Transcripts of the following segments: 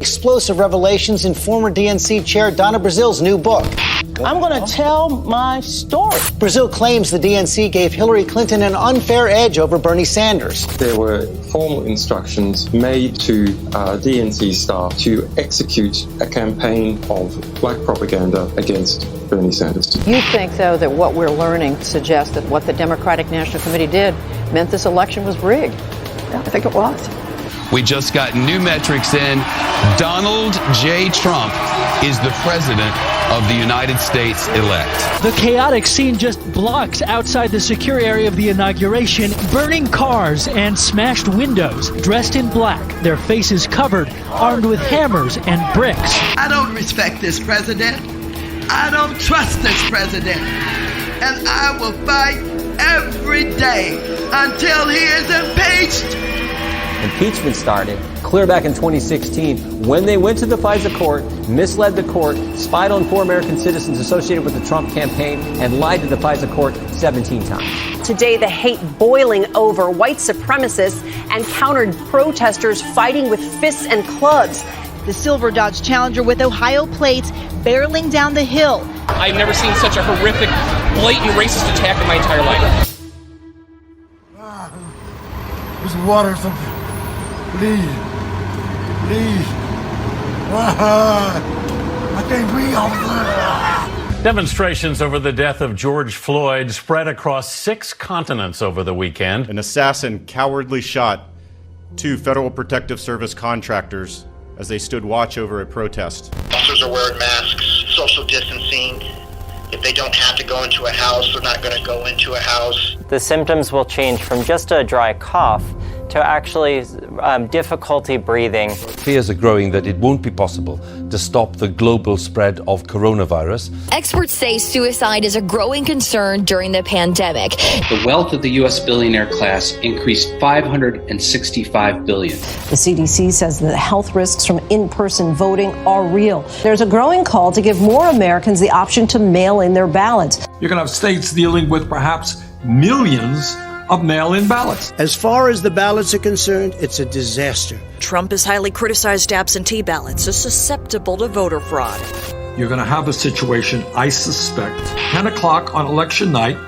explosive revelations in former DNC chair Donna Brazil's new book. I'm going to tell my story. Brazil claims the DNC gave Hillary Clinton an unfair edge over Bernie Sanders. There were formal instructions made to DNC staff to execute a campaign of black propaganda against Bernie Sanders. You think, though, that what we're learning suggests that what the Democratic National Committee did meant this election was rigged? Yeah, I think it was. We just got new metrics in. Donald J. Trump is the president of the United States elect. The chaotic scene just blocks outside the secure area of the inauguration, burning cars and smashed windows, dressed in black, their faces covered, armed with hammers and bricks. I don't respect this president. I don't trust this president. And I will fight every day until he is impeached. Impeachment started clear back in 2016 when they went to the FISA court, misled the court, spied on 4 American citizens associated with the Trump campaign, and lied to the FISA court 17 times. Today, the hate boiling over white supremacists and countered protesters fighting with fists and clubs. The silver Dodge Challenger with Ohio plates barreling down the hill. I've never seen such a horrific, blatant racist attack in my entire life. There's water or something. Please. I can't breathe, officer. Demonstrations over the death of George Floyd spread across 6 continents over the weekend. An assassin cowardly shot 2 Federal Protective Service contractors as they stood watch over a protest. Officers are wearing masks, social distancing. If they don't have to go into a house, they're not going to go into a house. The symptoms will change from just a dry cough to actually difficulty breathing. Fears are growing that it won't be possible to stop the global spread of coronavirus. Experts say suicide is a growing concern during the pandemic. The wealth of the U.S. billionaire class increased $565 billion. The CDC says that the health risks from in-person voting are real. There's a growing call to give more Americans the option to mail in their ballots. You're going to have states dealing with perhaps millions of mail-in ballots. As far as the ballots are concerned, it's a disaster. Trump has highly criticized absentee ballots as susceptible to voter fraud. You're going to have a situation, I suspect, 10 o'clock on election night,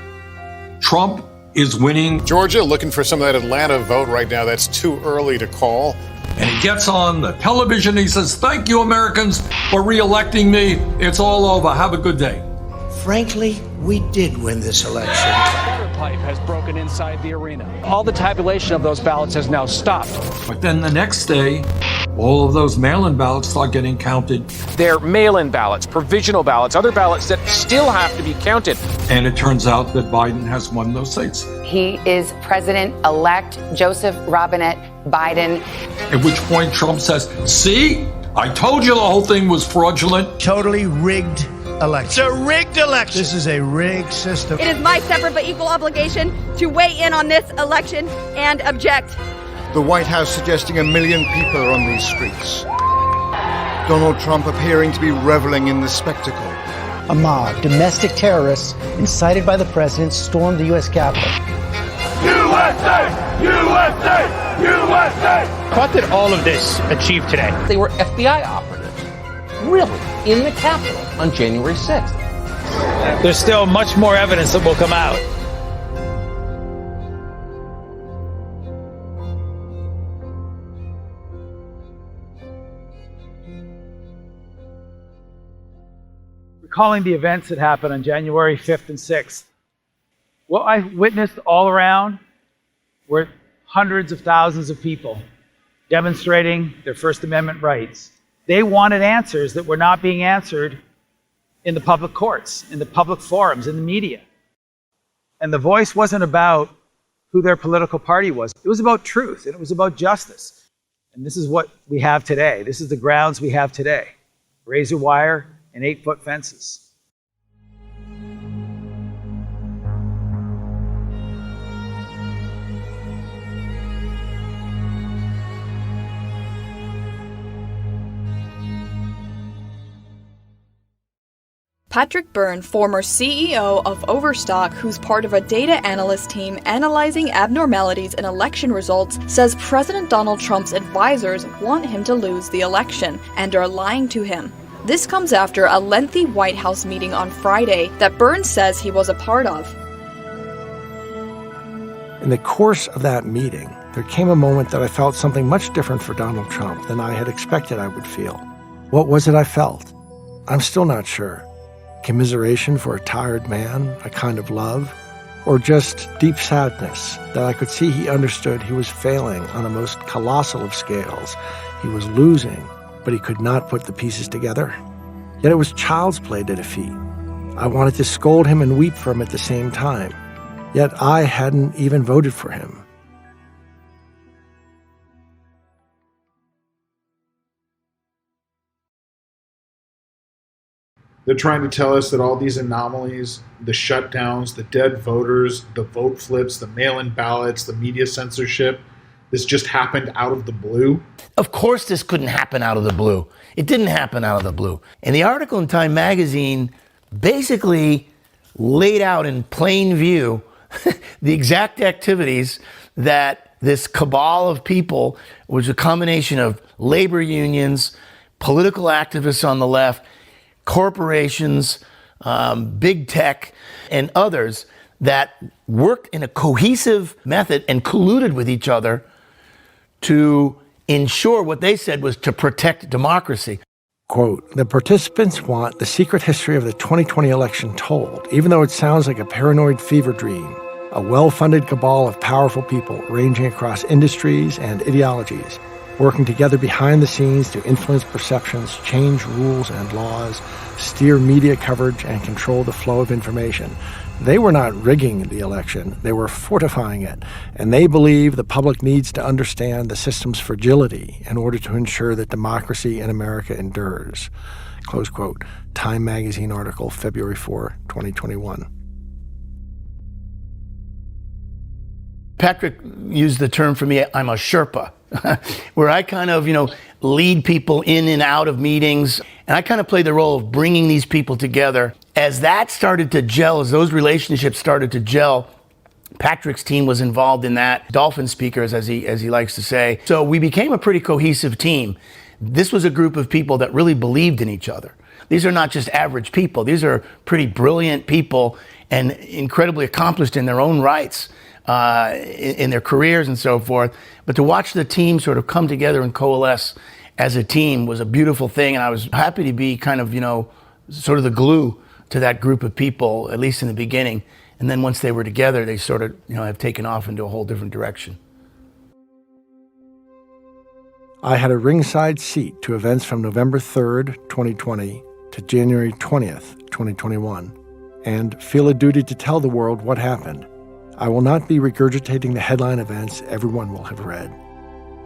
Trump is winning. Georgia looking for some of that Atlanta vote right now. That's too early to call. And he gets on the television, he says, "Thank you, Americans, for re-electing me. It's all over. Have a good day." Frankly, we did win this election. Water pipe has broken inside the arena. All the tabulation of those ballots has now stopped. But then the next day, all of those mail-in ballots start getting counted. They're mail-in ballots, provisional ballots, other ballots that still have to be counted. And it turns out that Biden has won those states. He is President-elect Joseph Robinette Biden. At which point Trump says, "See, I told you the whole thing was fraudulent." Totally rigged election. It's a rigged election. This is a rigged system. It is my separate but equal obligation to weigh in on this election and object. The White House suggesting 1 million people are on these streets. Donald Trump appearing to be reveling in the spectacle. A mob, domestic terrorists, incited by the president, stormed the U.S. Capitol. USA! USA! USA! What did all of this achieve today? They were FBI operatives, really, in the Capitol on January 6th. There's still much more evidence that will come out. Recalling the events that happened on January 5th and 6th, what I witnessed all around were hundreds of thousands of people demonstrating their First Amendment rights. They wanted answers that were not being answered in the public courts, in the public forums, in the media. And the voice wasn't about who their political party was. It was about truth, and it was about justice. And this is what we have today. This is the grounds we have today. Razor wire and 8-foot fences. Patrick Byrne, former CEO of Overstock, who's part of a data analyst team analyzing abnormalities in election results, says President Donald Trump's advisors want him to lose the election and are lying to him. This comes after a lengthy White House meeting on Friday that Byrne says he was a part of. In the course of that meeting, there came a moment that I felt something much different for Donald Trump than I had expected I would feel. What was it I felt? I'm still not sure. Commiseration for a tired man, a kind of love, or just deep sadness that I could see he understood he was failing on the most colossal of scales. He was losing, but he could not put the pieces together. Yet it was child's play to defeat. I wanted to scold him and weep for him at the same time. Yet I hadn't even voted for him. They're trying to tell us that all these anomalies, the shutdowns, the dead voters, the vote flips, the mail-in ballots, the media censorship, this just happened out of the blue. Of course this couldn't happen out of the blue. It didn't happen out of the blue. And the article in Time magazine basically laid out in plain view the exact activities that this cabal of people, which was a combination of labor unions, political activists on the left, corporations, big tech, and others that worked in a cohesive method and colluded with each other to ensure what they said was to protect democracy. Quote, the participants want the secret history of the 2020 election told, even though it sounds like a paranoid fever dream, a well-funded cabal of powerful people ranging across industries and ideologies, working together behind the scenes to influence perceptions, change rules and laws, steer media coverage, and control the flow of information. They were not rigging the election, they were fortifying it, and they believe the public needs to understand the system's fragility in order to ensure that democracy in America endures. Close quote. Time magazine article, February 4, 2021. Patrick used the term for me, I'm a Sherpa, where I kind of, lead people in and out of meetings. And I kind of played the role of bringing these people together. As that started to gel, as those relationships started to gel, Patrick's team was involved in that. Dolphin speakers, as he likes to say. So we became a pretty cohesive team. This was a group of people that really believed in each other. These are not just average people. These are pretty brilliant people and incredibly accomplished in their own rights. In their careers and so forth. But to watch the team sort of come together and coalesce as a team was a beautiful thing. And I was happy to be kind of, sort of the glue to that group of people, at least in the beginning. And then once they were together, they sort of, have taken off into a whole different direction. I had a ringside seat to events from November 3rd, 2020 to January 20th, 2021, and feel a duty to tell the world what happened. I will not be regurgitating the headline events everyone will have read,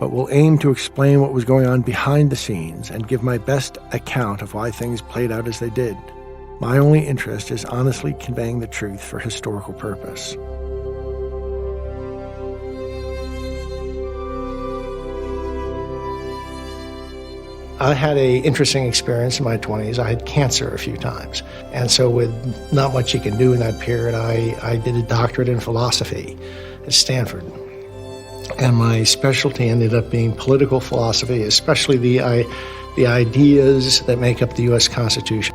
but will aim to explain what was going on behind the scenes and give my best account of why things played out as they did. My only interest is honestly conveying the truth for historical purpose. I had an interesting experience in my 20s. I had cancer a few times. And so with not much you can do in that period, I did a doctorate in philosophy at Stanford. And my specialty ended up being political philosophy, especially the ideas that make up the U.S. Constitution.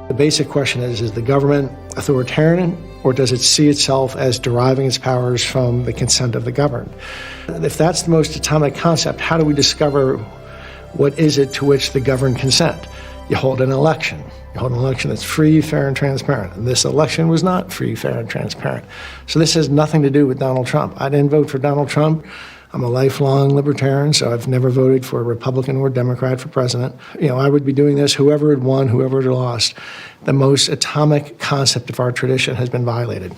The basic question is the government authoritarian, or does it see itself as deriving its powers from the consent of the governed? If that's the most atomic concept, how do we discover what is it to which the governed consent? You hold an election. You hold an election that's free, fair, and transparent. And this election was not free, fair, and transparent. So this has nothing to do with Donald Trump. I didn't vote for Donald Trump. I'm a lifelong libertarian, so I've never voted for a Republican or Democrat for president. I would be doing this whoever had won, whoever had lost. The most atomic concept of our tradition has been violated.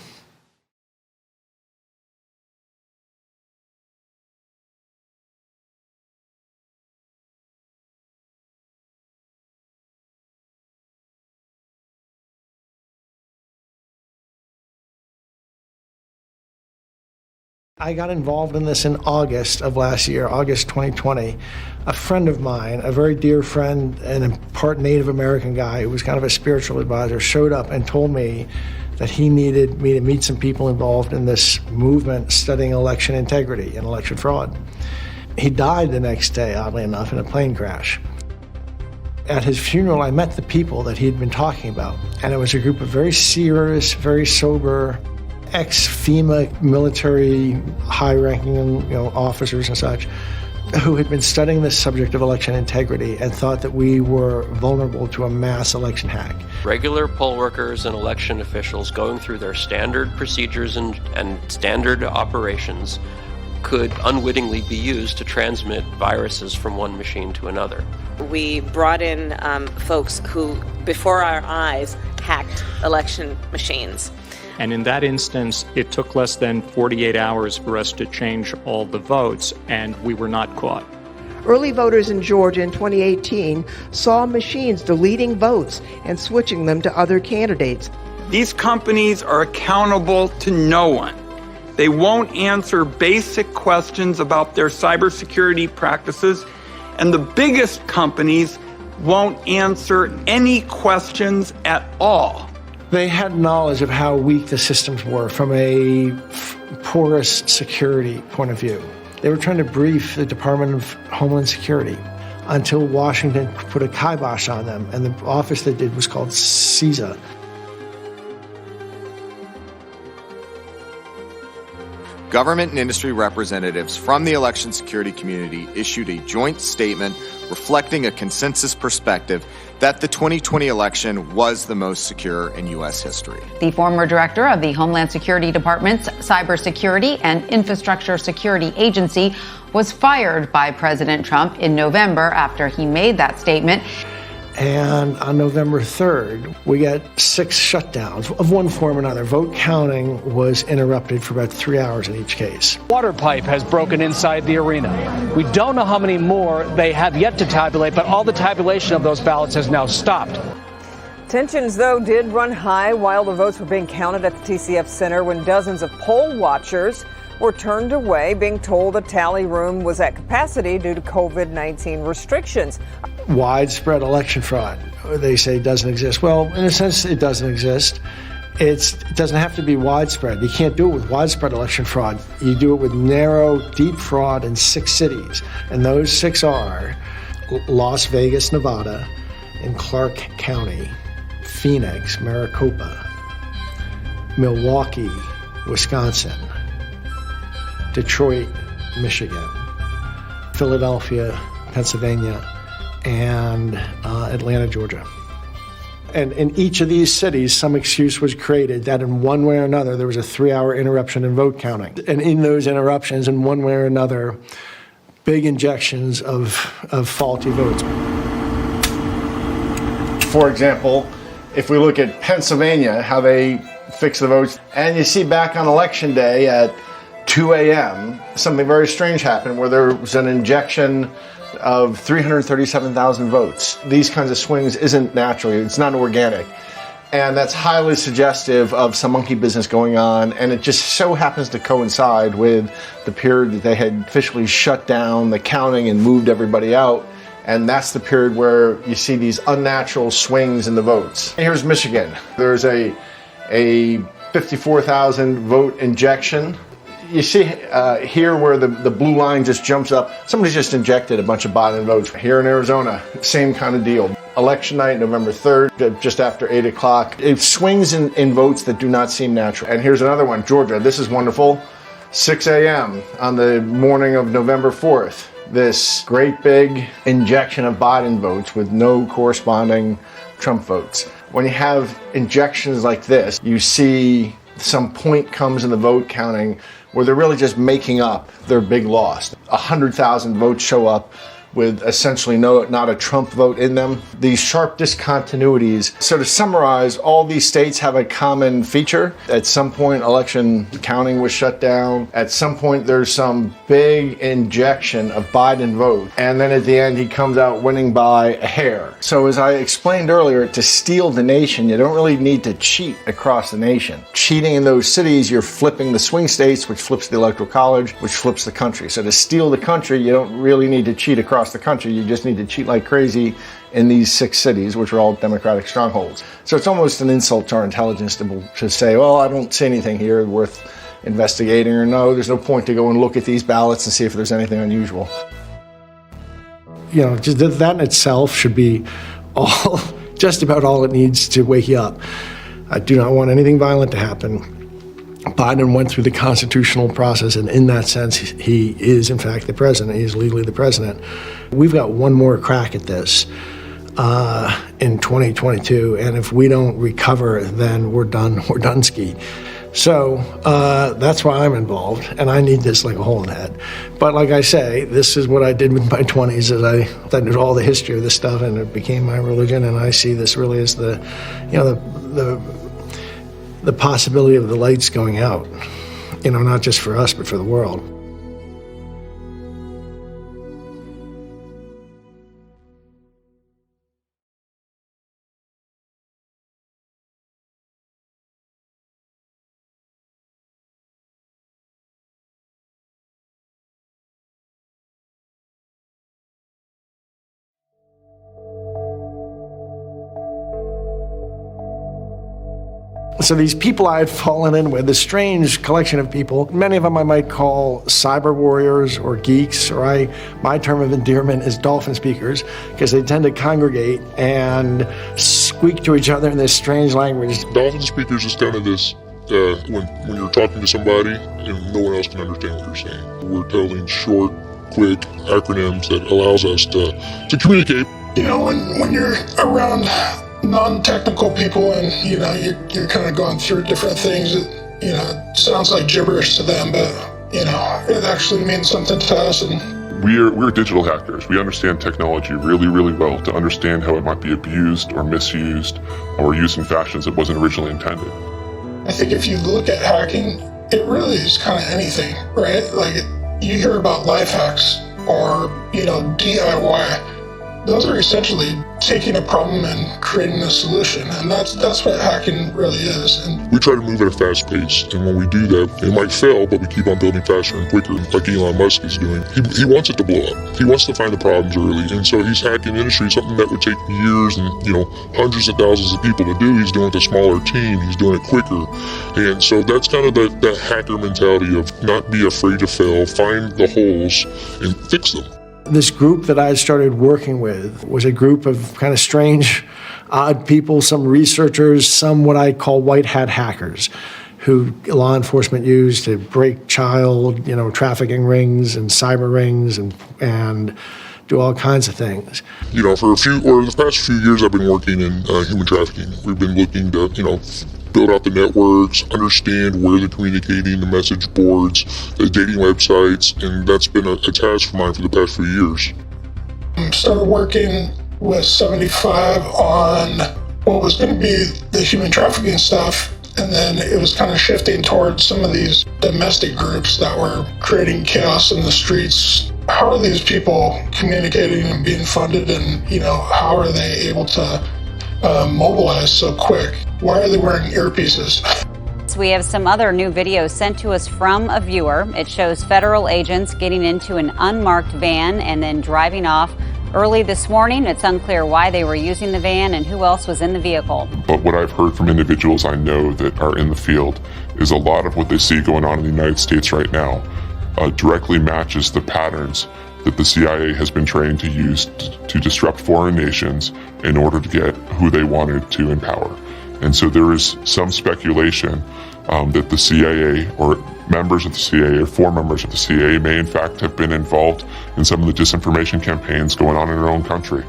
I got involved in this in August of last year, August 2020. A friend of mine, a very dear friend and a part Native American guy who was kind of a spiritual advisor, showed up and told me that he needed me to meet some people involved in this movement studying election integrity and election fraud. He died the next day, oddly enough, in a plane crash. At his funeral, I met the people that he had been talking about, and it was a group of very serious, very sober, ex-FEMA military, high-ranking officers and such, who had been studying this subject of election integrity and thought that we were vulnerable to a mass election hack. Regular poll workers and election officials going through their standard procedures and standard operations could unwittingly be used to transmit viruses from one machine to another. We brought in folks who, before our eyes, hacked election machines. And in that instance, it took less than 48 hours for us to change all the votes, and we were not caught. Early voters in Georgia in 2018 saw machines deleting votes and switching them to other candidates. These companies are accountable to no one. They won't answer basic questions about their cybersecurity practices, and the biggest companies won't answer any questions at all. They had knowledge of how weak the systems were from a porous security point of view. They were trying to brief the Department of Homeland Security until Washington put a kibosh on them, and the office they did was called CISA. Government and industry representatives from the election security community issued a joint statement reflecting a consensus perspective that the 2020 election was the most secure in U.S. history. The former director of the Homeland Security Department's Cybersecurity and Infrastructure Security Agency was fired by President Trump in November after he made that statement. And on November 3rd, we got 6 shutdowns of one form or another. Vote counting was interrupted for about 3 hours in each case. Water pipe has broken inside the arena. We don't know how many more they have yet to tabulate, but all the tabulation of those ballots has now stopped. Tensions, though, did run high while the votes were being counted at the TCF Center when dozens of poll watchers were turned away, being told the tally room was at capacity due to COVID-19 restrictions. Widespread election fraud, they say, doesn't exist. Well, in a sense, it doesn't exist. It doesn't have to be widespread. You can't do it with widespread election fraud. You do it with narrow, deep fraud in 6 cities. And those 6 are Las Vegas, Nevada, in Clark County, Phoenix, Maricopa, Milwaukee, Wisconsin, Detroit, Michigan, Philadelphia, Pennsylvania, and Atlanta, Georgia. And in each of these cities, some excuse was created that in one way or another, there was a 3-hour interruption in vote counting. And in those interruptions, in one way or another, big injections of faulty votes. For example, if we look at Pennsylvania, how they fix the votes, and you see back on election day at 2 a.m., something very strange happened where there was an injection of 337,000 votes. These kinds of swings isn't natural, it's not organic. And that's highly suggestive of some monkey business going on, and it just so happens to coincide with the period that they had officially shut down the counting and moved everybody out. And that's the period where you see these unnatural swings in the votes. Here's Michigan. There's a 54,000 vote injection. You see here where the blue line just jumps up. Somebody's just injected a bunch of Biden votes. Here in Arizona, same kind of deal. Election night, November 3rd, just after 8 o'clock. It swings in votes that do not seem natural. And here's another one, Georgia. This is wonderful. 6 a.m. on the morning of November 4th. This great big injection of Biden votes with no corresponding Trump votes. When you have injections like this, you see some point comes in the vote counting where they're really just making up their big loss. 100,000 votes show up with essentially not a Trump vote in them. These sharp discontinuities. So to summarize, all these states have a common feature. At some point, election counting was shut down. At some point, there's some big injection of Biden vote. And then at the end, he comes out winning by a hair. So as I explained earlier, to steal the nation, you don't really need to cheat across the nation. Cheating in those cities, you're flipping the swing states, which flips the Electoral College, which flips the country. So to steal the country, you don't really need to cheat across the country. You just need to cheat like crazy in these 6 cities, which are all Democratic strongholds. So it's almost an insult to our intelligence to say, well, I don't see anything here worth investigating, or no, there's no point to go and look at these ballots and see if there's anything unusual. You know, just that in itself should be just about all it needs to wake you up. I do not want anything violent to happen. Biden went through the constitutional process, and in that sense, he is, in fact, the president. He is legally the president. We've got one more crack at this in 2022, and if we don't recover, then we're done. We're done-ski. So that's why I'm involved, and I need this like a hole in the head. But like I say, this is what I did with my 20s, is I studied all the history of this stuff, and it became my religion, and I see this really as the possibility of the lights going out, you know, not just for us, but for the world. So these people I had fallen in with, this strange collection of people, many of them I might call cyber warriors or geeks, or my term of endearment is dolphin speakers, because they tend to congregate and squeak to each other in this strange language. Dolphin speakers is kind of this, when you're talking to somebody and no one else can understand what you're saying. We're telling short, quick acronyms that allows us to communicate. You know, when you're around non-technical people and, you know, you're kind of going through different things, it sounds like gibberish to them, but, you know, it actually means something to us. And we're digital hackers. We understand technology really, really well to understand how it might be abused or misused or used in fashions it wasn't originally intended. I think if you look at hacking, it really is kind of anything, right? Like, you hear about life hacks or, you know, DIY. Those are essentially taking a problem and creating a solution, and that's what hacking really is. And we try to move at a fast pace, and when we do that, it might fail, but we keep on building faster and quicker, like Elon Musk is doing. He wants it to blow up. He wants to find the problems early, and so he's hacking the industry, something that would take years and, you know, hundreds of thousands of people to do. He's doing it with a smaller team. He's doing it quicker, and so that's kind of that hacker mentality of not be afraid to fail, find the holes, and fix them. This group that I started working with was a group of kind of strange, odd people, some researchers, some what I call white hat hackers, who law enforcement used to break child, you know, trafficking rings and cyber rings and do all kinds of things. You know, the past few years I've been working in human trafficking. We've been looking to, you know, build out the networks, understand where they're communicating, the message boards, the dating websites, and that's been a task of mine for the past few years. I started working with 75 on what was going to be the human trafficking stuff, and then it was kind of shifting towards some of these domestic groups that were creating chaos in the streets. How are these people communicating and being funded, and, you know, how are they able to mobilize so quick? Why are they wearing earpieces? We have some other new videos sent to us from a viewer. It shows federal agents getting into an unmarked van and then driving off. Early this morning, it's unclear why they were using the van and who else was in the vehicle. But what I've heard from individuals I know that are in the field is a lot of what they see going on in the United States right now directly matches the patterns that the CIA has been trained to use to disrupt foreign nations in order to get who they wanted to in power. And so there is some speculation that the CIA or members of the CIA or former members of the CIA may in fact have been involved in some of the disinformation campaigns going on in our own country.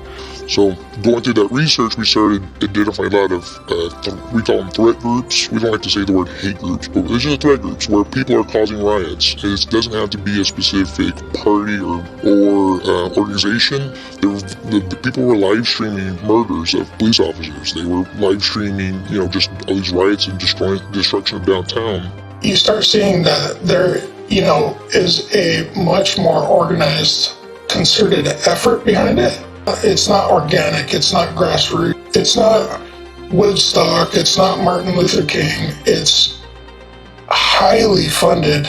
So going through that research, we started identifying a lot of, we call them threat groups. We don't like to say the word hate groups, but these are threat groups where people are causing riots. It doesn't have to be a specific party or organization. The people were live streaming murders of police officers. They were live streaming, just all these riots and destruction of downtown. You start seeing that there, is a much more organized, concerted effort behind it. It's not organic, it's not grassroots, it's not Woodstock, it's not Martin Luther King, it's highly funded,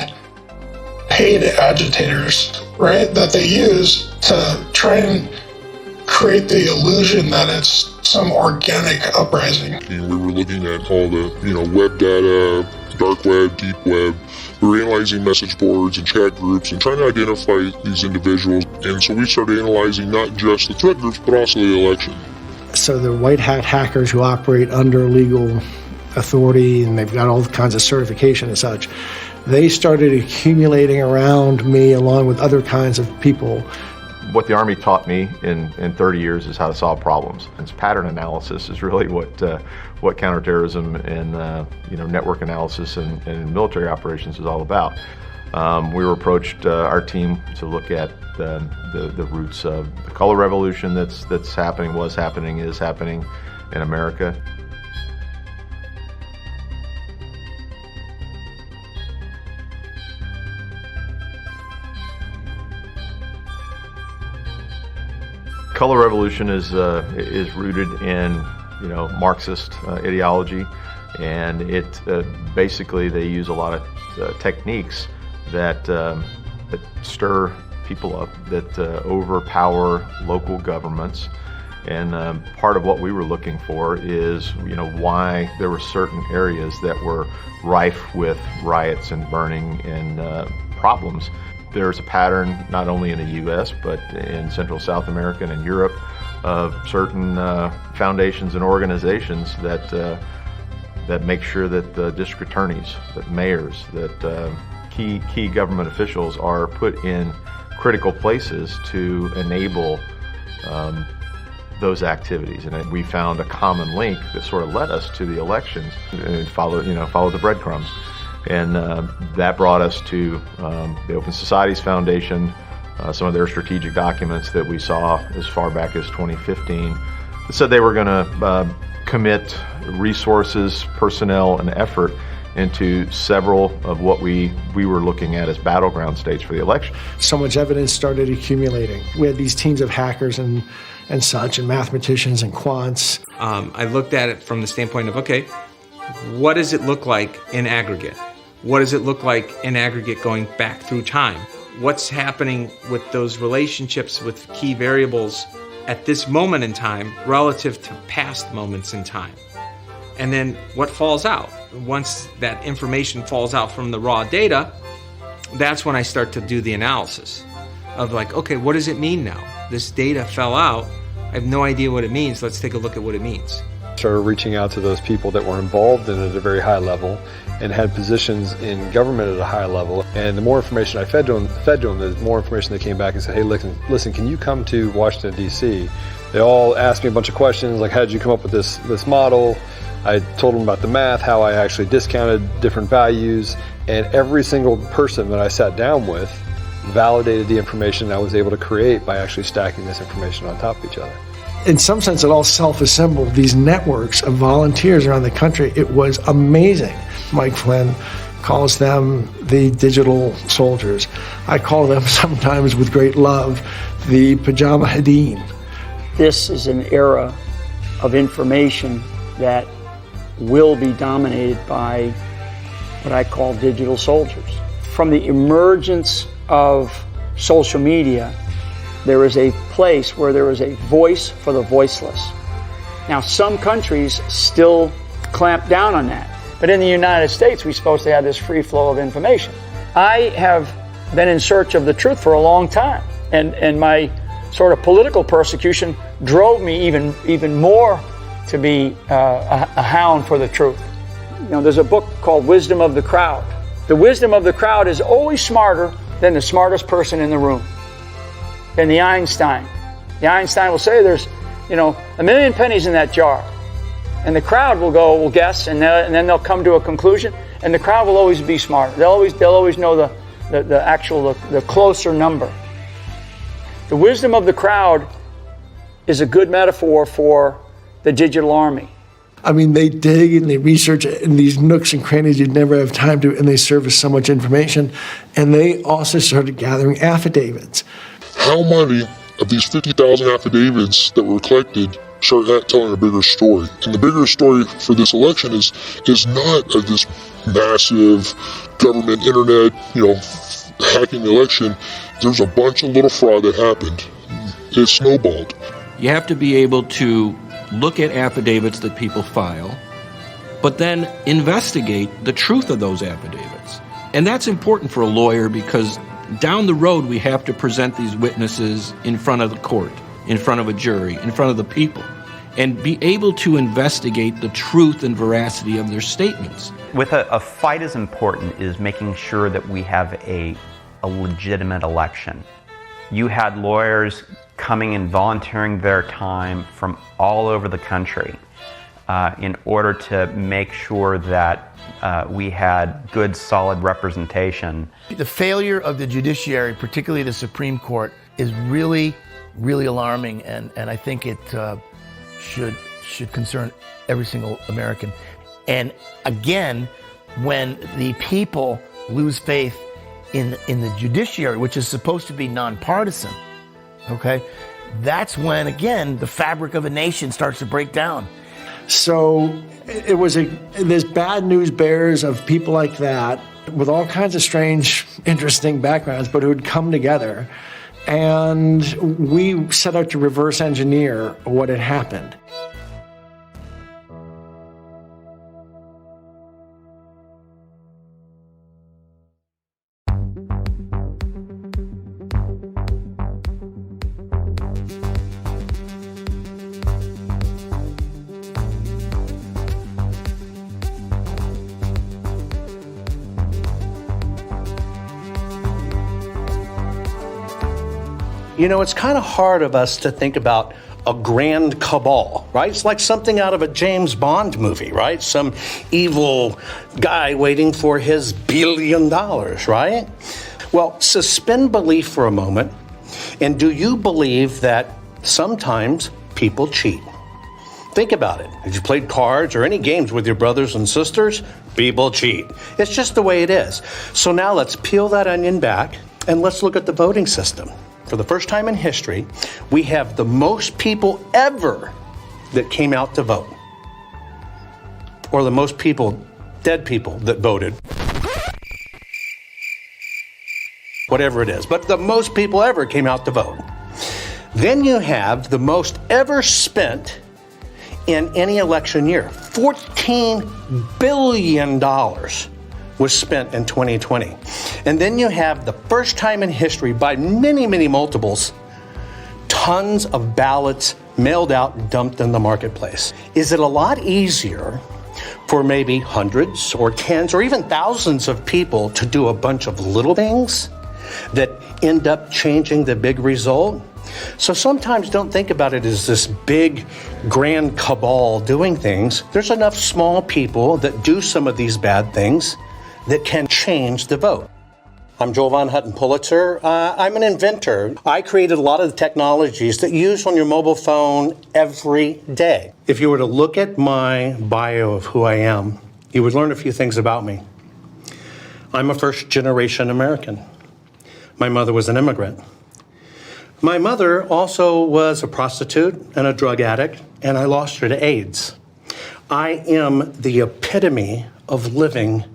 paid agitators, right, that they use to try and create the illusion that it's some organic uprising. We were looking at all the, web data, dark web, deep web. We were analyzing message boards and chat groups and trying to identify these individuals. And so we started analyzing not just the threat groups, but also the election. So the white hat hackers who operate under legal authority and they've got all kinds of certification and such, they started accumulating around me along with other kinds of people. What the Army taught me in 30 years is how to solve problems. And pattern analysis is really what counterterrorism and network analysis and military operations is all about. We were approached, our team, to look at the roots of the color revolution that's happening, was happening, is happening in America. Color revolution is rooted in Marxist ideology, and it basically they use a lot of techniques that stir people up, that overpower local governments. And part of what we were looking for is why there were certain areas that were rife with riots and burning and problems. There's a pattern not only in the U.S. but in Central South America and in Europe of certain foundations and organizations that make sure that the district attorneys, that mayors, that key government officials are put in critical places to enable those activities. And we found a common link that sort of led us to the elections and follow the breadcrumbs. And that brought us to the Open Societies Foundation, some of their strategic documents that we saw as far back as 2015. That said they were going to commit resources, personnel, and effort into several of what we were looking at as battleground states for the election. So much evidence started accumulating. We had these teams of hackers and such, and mathematicians and quants. I looked at it from the standpoint of, okay, what does it look like in aggregate? What does it look like in aggregate going back through time? What's happening with those relationships with key variables at this moment in time relative to past moments in time? And then what falls out? Once that information falls out from the raw data, that's when I start to do the analysis of like, okay, what does it mean now? This data fell out. I have no idea what it means. Let's take a look at what it means. Started reaching out to those people that were involved in it at a very high level and had positions in government at a high level. And the more information I fed to them, the more information they came back and said, hey, listen, can you come to Washington, D.C.? They all asked me a bunch of questions, like, how did you come up with this model? I told them about the math, how I actually discounted different values, and every single person that I sat down with validated the information I was able to create by actually stacking this information on top of each other. In some sense, it all self-assembled, these networks of volunteers around the country. It was amazing. Mike Flynn calls them the digital soldiers. I call them sometimes with great love, the Pajama Hadeen. This is an era of information that will be dominated by what I call digital soldiers. From the emergence of social media, there is a place where there is a voice for the voiceless. Now, some countries still clamp down on that, but in the United States, we're supposed to have this free flow of information. I have been in search of the truth for a long time, and my sort of political persecution drove me even more to be a hound for the truth. You know, there's a book called Wisdom of the Crowd, The wisdom of the crowd is always smarter than the smartest person in the room, than the Einstein. The Einstein will say there's, a million pennies in that jar. And the crowd will guess, and then they'll come to a conclusion. And the crowd will always be smart. They'll always know the closer number. The wisdom of the crowd is a good metaphor for the digital army. I mean, they dig and they research in these nooks and crannies you'd never have time to, and they service so much information. And they also started gathering affidavits. How many of these 50,000 affidavits that were collected start telling a bigger story? And the bigger story for this election is not this massive government internet, hacking the election. There's a bunch of little fraud that happened. It snowballed. You have to be able to look at affidavits that people file, but then investigate the truth of those affidavits. And that's important for a lawyer because down the road we have to present these witnesses in front of the court, in front of a jury, in front of the people, and be able to investigate the truth and veracity of their statements. With a fight as important is making sure that we have a legitimate election. You had lawyers coming and volunteering their time from all over the country in order to make sure that we had good, solid representation. The failure of the judiciary, particularly the Supreme Court, is really, really alarming, and I think it should concern every single American. And again, when the people lose faith in the judiciary, which is supposed to be nonpartisan, okay, that's when, again, the fabric of a nation starts to break down. So it was there's bad news bears of people like that with all kinds of strange, interesting backgrounds, but who would come together. And we set out to reverse engineer what had happened. It's kind of hard of us to think about a grand cabal, right? It's like something out of a James Bond movie, right? Some evil guy waiting for his $1 billion, right? Well, suspend belief for a moment. And do you believe that sometimes people cheat? Think about it. Have you played cards or any games with your brothers and sisters? People cheat. It's just the way it is. So now let's peel that onion back and let's look at the voting system. For the first time in history, we have the most people ever that came out to vote. Or the most people, dead people, that voted. Whatever it is. But the most people ever came out to vote. Then you have the most ever spent in any election year. $14 billion was spent in 2020. And then you have the first time in history, by many, many multiples, tons of ballots mailed out and dumped in the marketplace. Is it a lot easier for maybe hundreds or tens or even thousands of people to do a bunch of little things that end up changing the big result? So sometimes don't think about it as this big, grand cabal doing things. There's enough small people that do some of these bad things that can change the vote. I'm Joel Von Hutton Pulitzer. I'm an inventor. I created a lot of the technologies that you use on your mobile phone every day. If you were to look at my bio of who I am, you would learn a few things about me. I'm a first-generation American. My mother was an immigrant. My mother also was a prostitute and a drug addict, and I lost her to AIDS. I am the epitome of living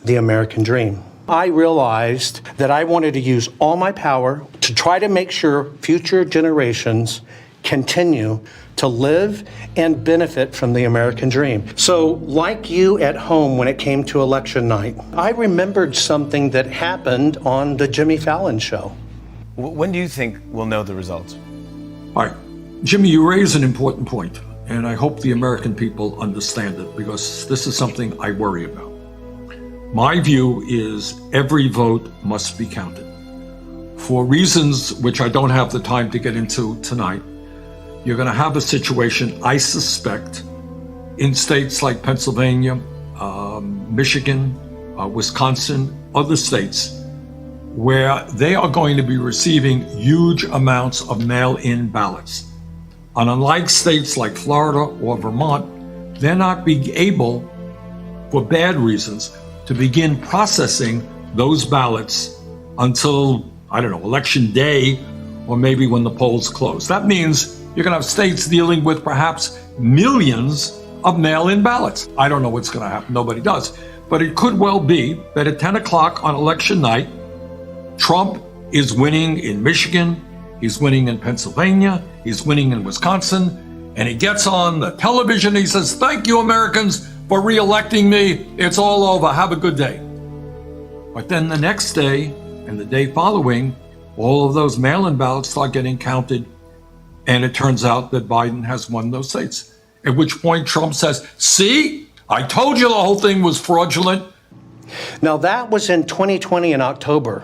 the American dream. I realized that I wanted to use all my power to try to make sure future generations continue to live and benefit from the American dream. So, like you at home when it came to election night, I remembered something that happened on the Jimmy Fallon show. When do you think we'll know the results? All right. Jimmy, you raise an important point, and I hope the American people understand it because this is something I worry about. My view is every vote must be counted. For reasons which I don't have the time to get into tonight, you're going to have a situation, I suspect, in states like Pennsylvania, Michigan, Wisconsin, other states, where they are going to be receiving huge amounts of mail-in ballots. And unlike states like Florida or Vermont, they're not being able, for bad reasons, to begin processing those ballots until, I don't know, election day, or maybe when the polls close. That means you're going to have states dealing with perhaps millions of mail-in ballots. I don't know what's going to happen. Nobody does. But it could well be that at 10 o'clock on election night, Trump is winning in Michigan, he's winning in Pennsylvania, he's winning in Wisconsin, and he gets on the television, he says, "Thank you, Americans, for re-electing me. It's all over. Have a good day." But then the next day and the day following, all of those mail-in ballots start getting counted, and it turns out that Biden has won those states. At which point Trump says, "See, I told you the whole thing was fraudulent." Now, that was in 2020 in October.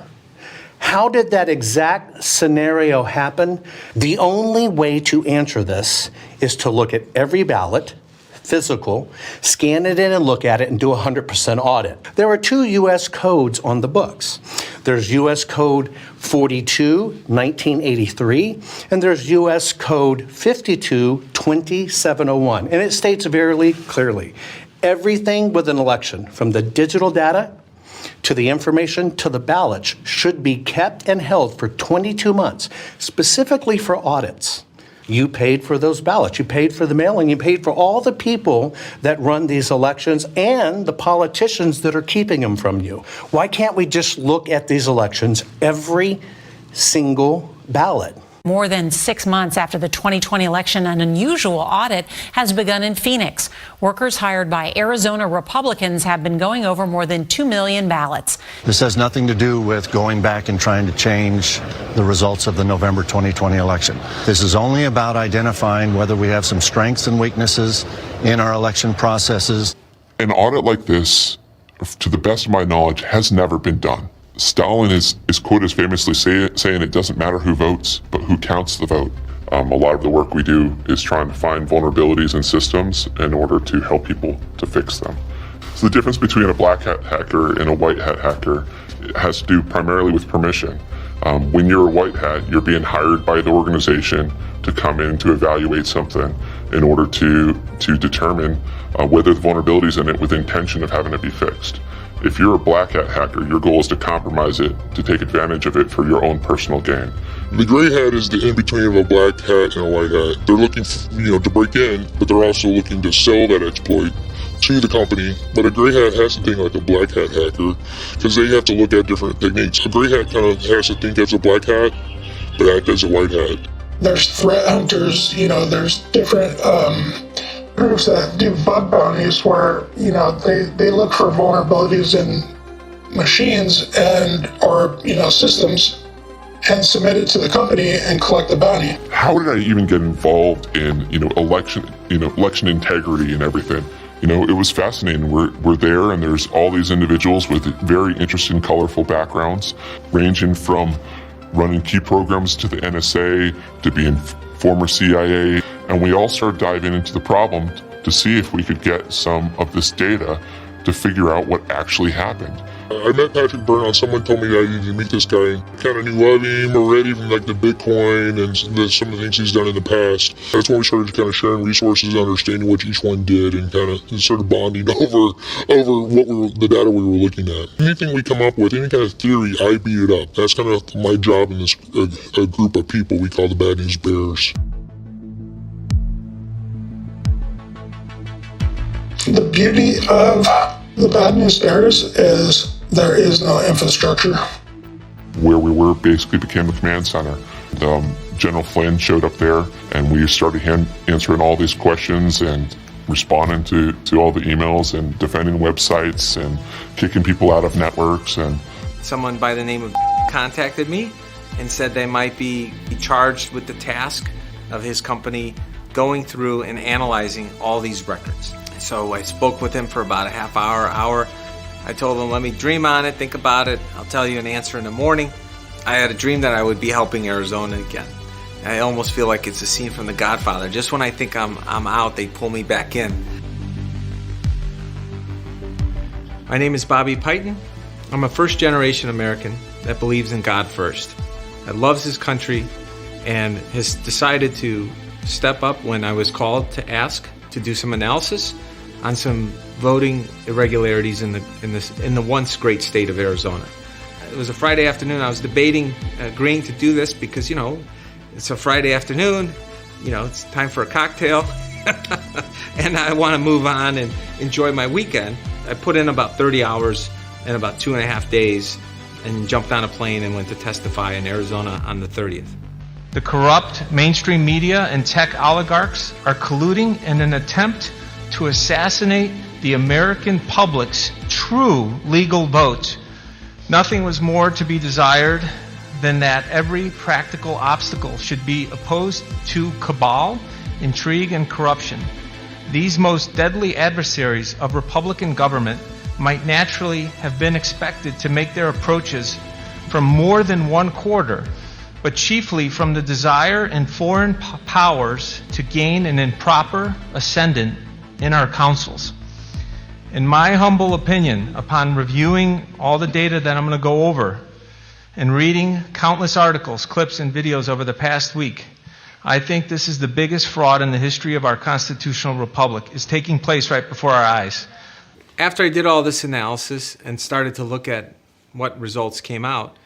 How did that exact scenario happen? The only way to answer this is to look at every ballot, physical, scan it in and look at it and do a 100% audit. There are 2 U.S. codes on the books. There's U.S. Code 42, 1983, and there's U.S. Code 52, 2701. And it states very clearly, everything with an election, from the digital data to the information to the ballots, should be kept and held for 22 months, specifically for audits. You paid for those ballots. You paid for the mailing. You paid for all the people that run these elections and the politicians that are keeping them from you. Why can't we just look at these elections, every single ballot? More than 6 months after the 2020 election, an unusual audit has begun in Phoenix. Workers hired by Arizona Republicans have been going over more than 2 million ballots. This has nothing to do with going back and trying to change the results of the November 2020 election. This is only about identifying whether we have some strengths and weaknesses in our election processes. An audit like this, to the best of my knowledge, has never been done. Stalin is quoted as famously saying it doesn't matter who votes, but who counts the vote. A lot of the work we do is trying to find vulnerabilities in systems in order to help people to fix them. So the difference between a black hat hacker and a white hat hacker has to do primarily with permission. When you're a white hat, you're being hired by the organization to come in to evaluate something in order to determine whether the vulnerabilities in it with intention of having it be fixed. If you're a black hat hacker, your goal is to compromise it, to take advantage of it for your own personal gain. The gray hat is the in-between of a black hat and a white hat. They're looking to break in, but they're also looking to sell that exploit to the company. But a gray hat has to think like a black hat hacker because they have to look at different techniques. A gray hat kind of has to think as a black hat, but act as a white hat. There's threat hunters, there's different groups that do bug bounties where, they look for vulnerabilities in machines or systems and submit it to the company and collect the bounty. How did I even get involved in, election integrity and everything? It was fascinating. We're there and there's all these individuals with very interesting, colorful backgrounds, ranging from running key programs to the NSA to being former CIA. And we all started diving into the problem to see if we could get some of this data to figure out what actually happened. I met Patrick Byrne. Someone told me I needed to meet this guy. Kind of knew of him already from the Bitcoin and some of the things he's done in the past. That's when we started kind of sharing resources, understanding what each one did, and kind of sort of bonding over the data we were looking at. Anything we come up with, any kind of theory, I beat it up. That's kind of my job in this a group of people we call the Bad News Bears. The beauty of the Bad News Bears is there is no infrastructure. Where we were basically became the command center. General Flynn showed up there and we started answering all these questions and responding to all the emails and defending websites and kicking people out of networks. And someone by the name of contacted me and said they might be charged with the task of his company going through and analyzing all these records. So I spoke with him for about a half hour, I told them, let me dream on it, think about it. I'll tell you an answer in the morning. I had a dream that I would be helping Arizona again. I almost feel like it's a scene from The Godfather. Just when I think I'm out, they pull me back in. My name is Bobby Piton. I'm a first-generation American that believes in God first, that loves his country, and has decided to step up when I was called to ask to do some analysis on some voting irregularities in the once great state of Arizona. It was a Friday afternoon. I was debating agreeing to do this because, it's a Friday afternoon, it's time for a cocktail, and I want to move on and enjoy my weekend. I put in about 30 hours and about 2.5 days and jumped on a plane and went to testify in Arizona on the 30th. The corrupt mainstream media and tech oligarchs are colluding in an attempt to assassinate the American public's true legal vote. Nothing was more to be desired than that every practical obstacle should be opposed to cabal, intrigue, and corruption. These most deadly adversaries of Republican government might naturally have been expected to make their approaches from more than one quarter, but chiefly from the desire in foreign powers to gain an improper ascendant in our councils. In my humble opinion, upon reviewing all the data that I'm going to go over and reading countless articles, clips, and videos over the past week, I think this is the biggest fraud in the history of our constitutional republic. It's taking place right before our eyes. After I did all this analysis and started to look at what results came out,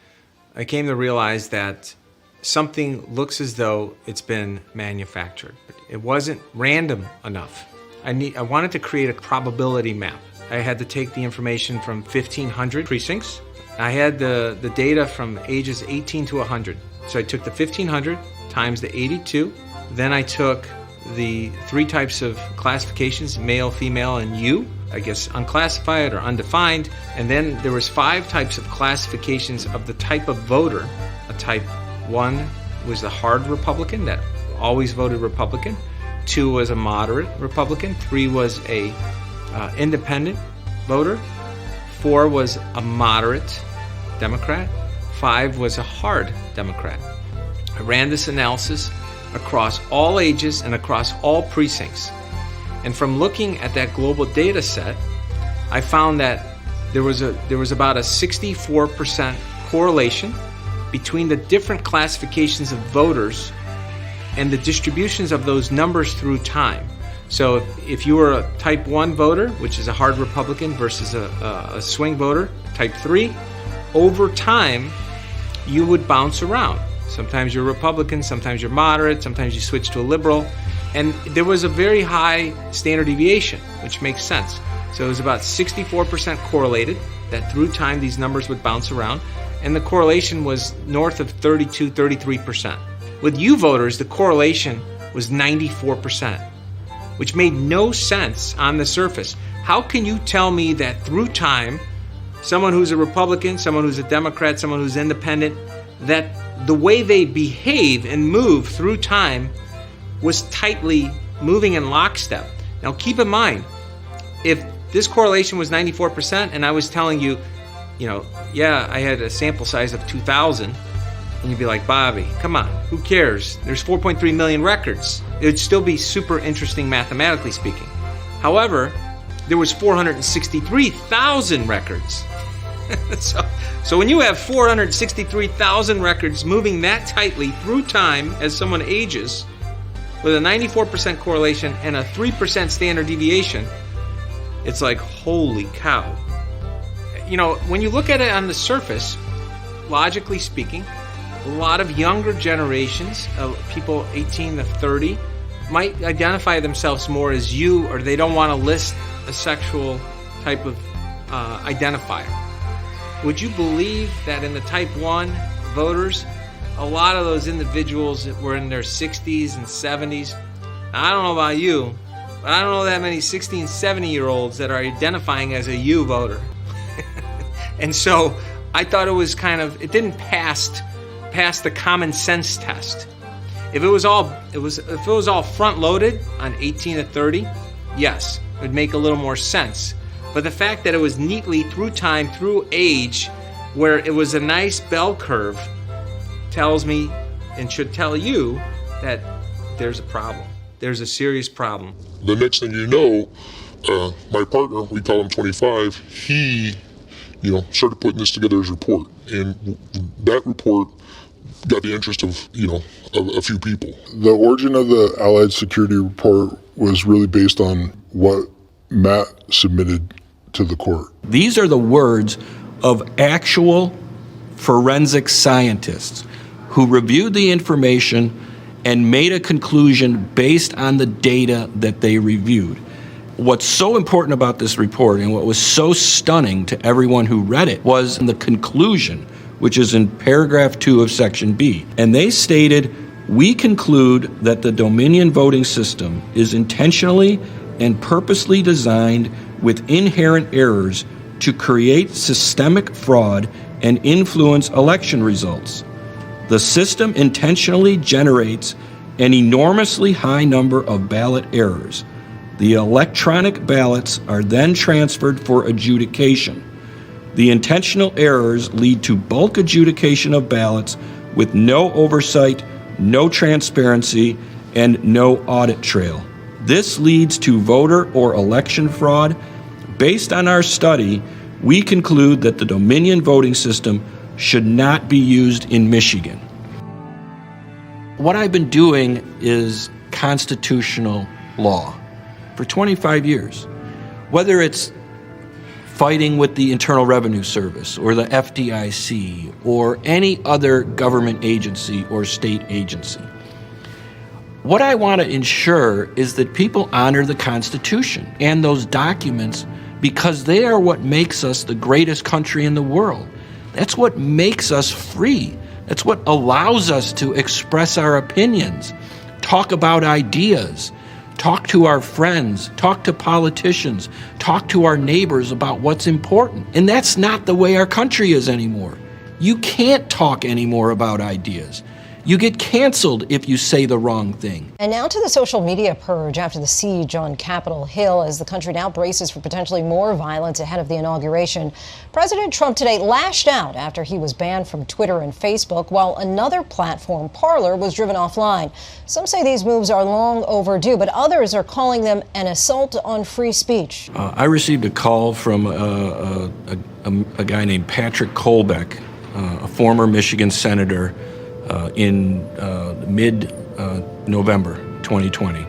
I came to realize that something looks as though it's been manufactured. It wasn't random enough. I wanted to create a probability map. I had to take the information from 1,500 precincts. I had the data from ages 18 to 100. So I took the 1,500 times the 82. Then I took the 3 types of classifications, male, female, and U. I guess unclassified or undefined. And then there was 5 types of classifications of the type of voter. A type 1 was the hard Republican that always voted Republican. 2 was a moderate Republican. 3 was a independent voter. 4 was a moderate Democrat. 5 was a hard Democrat. I ran this analysis across all ages and across all precincts. And from looking at that global data set, I found that there was about a 64% correlation between the different classifications of voters and the distributions of those numbers through time. So if you were a type 1 voter, which is a hard Republican, versus a swing voter, type 3, over time, you would bounce around. Sometimes you're Republican, sometimes you're moderate, sometimes you switch to a liberal. And there was a very high standard deviation, which makes sense. So it was about 64% correlated, that through time these numbers would bounce around. And the correlation was north of 32, 33%. With U voters, the correlation was 94%, which made no sense on the surface. How can you tell me that through time, someone who's a Republican, someone who's a Democrat, someone who's independent, that the way they behave and move through time was tightly moving in lockstep? Now keep in mind, if this correlation was 94% and I was telling you, yeah, I had a sample size of 2,000, and you'd be like, Bobby, come on, who cares? There's 4.3 million records. It would still be super interesting mathematically speaking. However, there was 463,000 records. So when you have 463,000 records moving that tightly through time as someone ages, with a 94% correlation and a 3% standard deviation, it's like, holy cow. When you look at it on the surface, logically speaking, a lot of younger generations, people 18 to 30, might identify themselves more as you, or they don't want to list a sexual type of identifier. Would you believe that in the type 1 voters, a lot of those individuals were in their 60s and 70s? Now, I don't know about you, but I don't know that many 60 and 70-year-olds that are identifying as a U voter. And so I thought it was it didn't pass the common sense test. If it was all front loaded on 18 to 30, yes, it would make a little more sense. But the fact that it was neatly through time, through age, where it was a nice bell curve, tells me and should tell you that there's a problem. There's a serious problem. The next thing you know, my partner, we call him 25, he, started putting this together as a report. And that report got the interest of, of a few people. The origin of the Allied Security Report was really based on what Matt submitted to the court. These are the words of actual forensic scientists who reviewed the information and made a conclusion based on the data that they reviewed. What's so important about this report and what was so stunning to everyone who read it was the conclusion, which is in paragraph 2 of section B. And they stated, "We conclude that the Dominion voting system is intentionally and purposely designed with inherent errors to create systemic fraud and influence election results. The system intentionally generates an enormously high number of ballot errors. The electronic ballots are then transferred for adjudication. The intentional errors lead to bulk adjudication of ballots with no oversight, no transparency, and no audit trail. This leads to voter or election fraud. Based on our study, we conclude that the Dominion voting system should not be used in Michigan." What I've been doing is constitutional law for 25 years. Whether it's fighting with the Internal Revenue Service or the FDIC or any other government agency or state agency. What I want to ensure is that people honor the Constitution and those documents because they are what makes us the greatest country in the world. That's what makes us free. That's what allows us to express our opinions, talk about ideas, talk to our friends, talk to politicians, talk to our neighbors about what's important. And that's not the way our country is anymore. You can't talk anymore about ideas. You get canceled if you say the wrong thing. And now to the social media purge after the siege on Capitol Hill as the country now braces for potentially more violence ahead of the inauguration. President Trump today lashed out after he was banned from Twitter and Facebook, while another platform, Parler, was driven offline. Some say these moves are long overdue, but others are calling them an assault on free speech. I received a call from a guy named Patrick Kolbeck, a former Michigan senator, in mid-November 2020.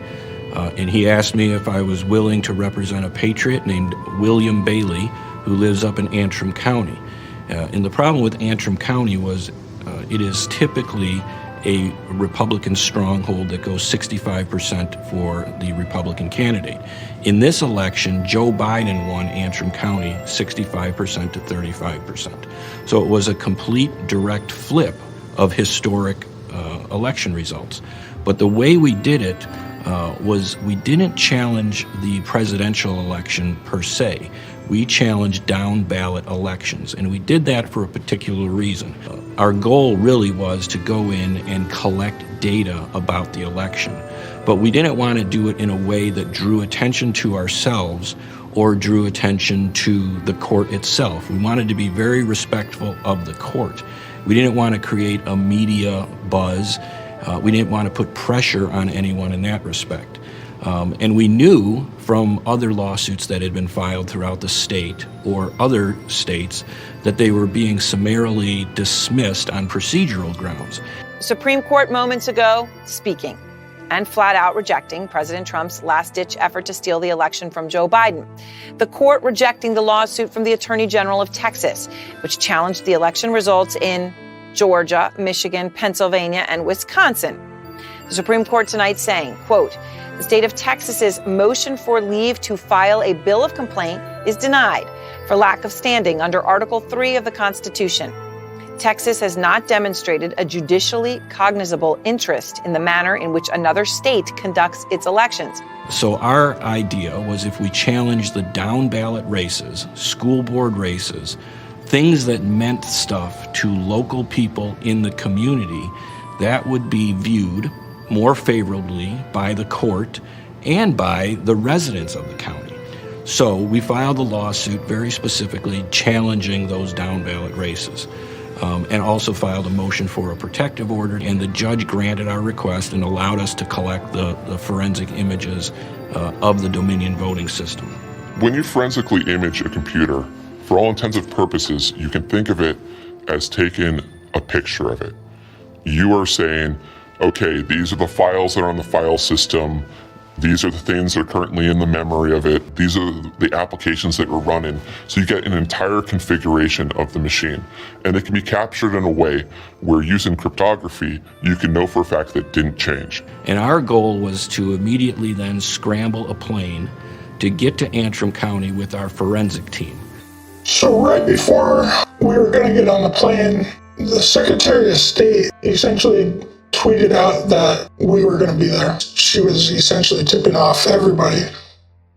And he asked me if I was willing to represent a patriot named William Bailey, who lives up in Antrim County. And the problem with Antrim County was it is typically a Republican stronghold that goes 65% for the Republican candidate. In this election, Joe Biden won Antrim County 65% to 35%. So it was a complete direct flip of historic election results. But the way we did it was we didn't challenge the presidential election per se. We challenged down ballot elections, and we did that for a particular reason. Our goal really was to go in and collect data about the election, but we didn't want to do it in a way that drew attention to ourselves or drew attention to the court itself. We wanted to be very respectful of the court. We didn't want to create a media buzz. We didn't want to put pressure on anyone in that respect. And we knew from other lawsuits that had been filed throughout the state or other states that they were being summarily dismissed on procedural grounds. Supreme Court moments ago speaking and flat out rejecting President Trump's last-ditch effort to steal the election from Joe Biden. The court rejecting the lawsuit from the Attorney General of Texas, which challenged the election results in Georgia, Michigan, Pennsylvania, and Wisconsin. The Supreme Court tonight saying, quote, the state of Texas's motion for leave to file a bill of complaint is denied for lack of standing under Article 3 of the Constitution. Texas has not demonstrated a judicially cognizable interest in the manner in which another state conducts its elections. So our idea was if we challenged the down ballot races, school board races, things that meant stuff to local people in the community, that would be viewed more favorably by the court and by the residents of the county. So we filed a lawsuit very specifically challenging those down ballot races. And also filed a motion for a protective order, and the judge granted our request and allowed us to collect the forensic images of the Dominion voting system. When you forensically image a computer, for all intents and purposes, you can think of it as taking a picture of it. You are saying, okay, these are the files that are on the file system. These are the things that are currently in the memory of it. These are the applications that we're running. So you get an entire configuration of the machine. And it can be captured in a way where using cryptography, you can know for a fact that it didn't change. And our goal was to immediately then scramble a plane to get to Antrim County with our forensic team. So right before we were going to get on the plane, the Secretary of State essentially tweeted out that we were going to be there. She was essentially tipping off everybody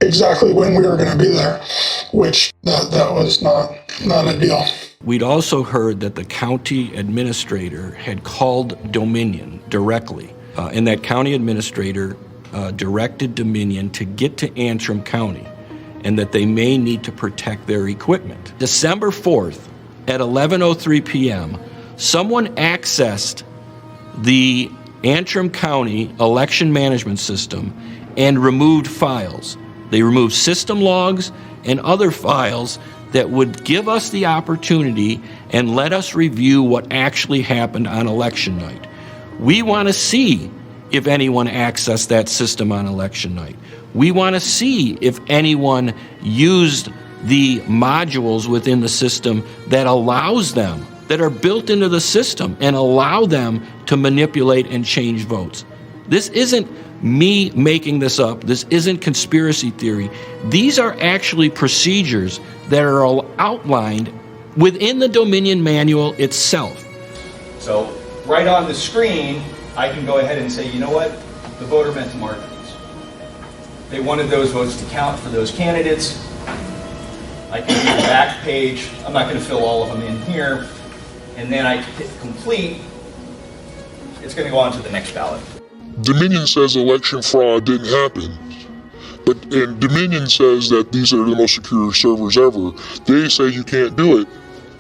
exactly when we were going to be there, which that was not a deal. We'd also heard that the county administrator had called Dominion directly, and that county administrator directed Dominion to get to Antrim County and that they may need to protect their equipment. December 4th at 11:03 p.m., someone accessed the Antrim County election management system and removed files. They removed system logs and other files that would give us the opportunity and let us review what actually happened on election night. We want to see if anyone accessed that system on election night. We want to see if anyone used the modules within the system that allows them, that are built into the system and allow them to manipulate and change votes. This isn't me making this up. This isn't conspiracy theory. These are actually procedures that are outlined within the Dominion manual itself. So right on the screen, I can go ahead and say, you know what? The voter meant to mark these. They wanted those votes to count for those candidates. I can do the back page. I'm not going to fill all of them in here. And then I hit complete. It's going to go on to the next ballot. Dominion says election fraud didn't happen. And Dominion says that these are the most secure servers ever. They say you can't do it,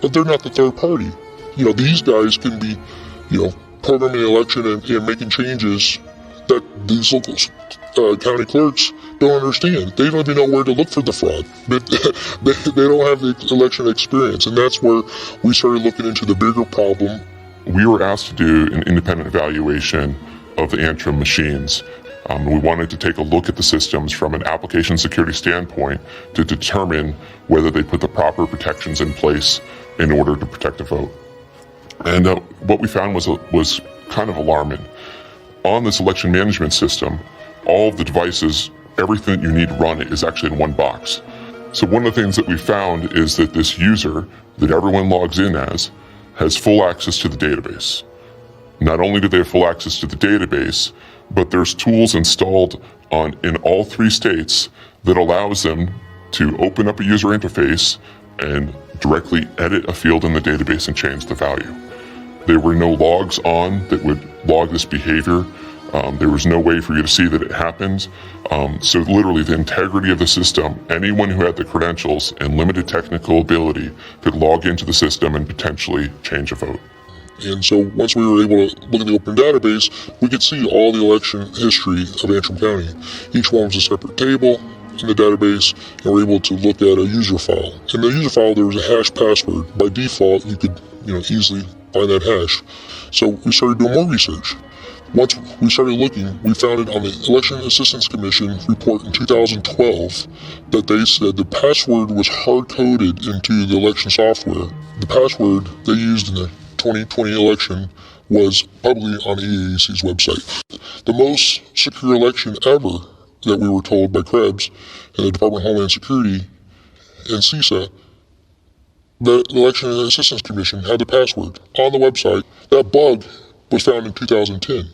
but they're not the third party. These guys can be, programming the election and making changes that these local county clerks don't understand. They don't even know where to look for the fraud. They don't have the election experience, and that's where we started looking into the bigger problem. We were asked to do an independent evaluation of the Antrim machines. We wanted to take a look at the systems from an application security standpoint to determine whether they put the proper protections in place in order to protect the vote. And what we found was kind of alarming. On this election management system, all of the devices, everything that you need to run it is actually in one box. So one of the things that we found is that this user that everyone logs in as has full access to the database. Not only do they have full access to the database, but there's tools installed in all 3 states that allows them to open up a user interface and directly edit a field in the database and change the value. There were no logs on that would log this behavior. There was no way for you to see that it happened. So literally the integrity of the system, anyone who had the credentials and limited technical ability could log into the system and potentially change a vote. And so once we were able to look at the open database, we could see all the election history of Antrim County. Each one was a separate table in the database, and we're able to look at a user file. In the user file, there was a hash password. By default, you could easily find that hash. So we started doing more research. Once we started looking, we found it on the Election Assistance Commission report in 2012 that they said the password was hard-coded into the election software. The password they used in the 2020 election was publicly on the EAAC's website. The most secure election ever that we were told by Krebs and the Department of Homeland Security and CISA, the Election Assistance Commission had the password on the website. That bug was found in 2010.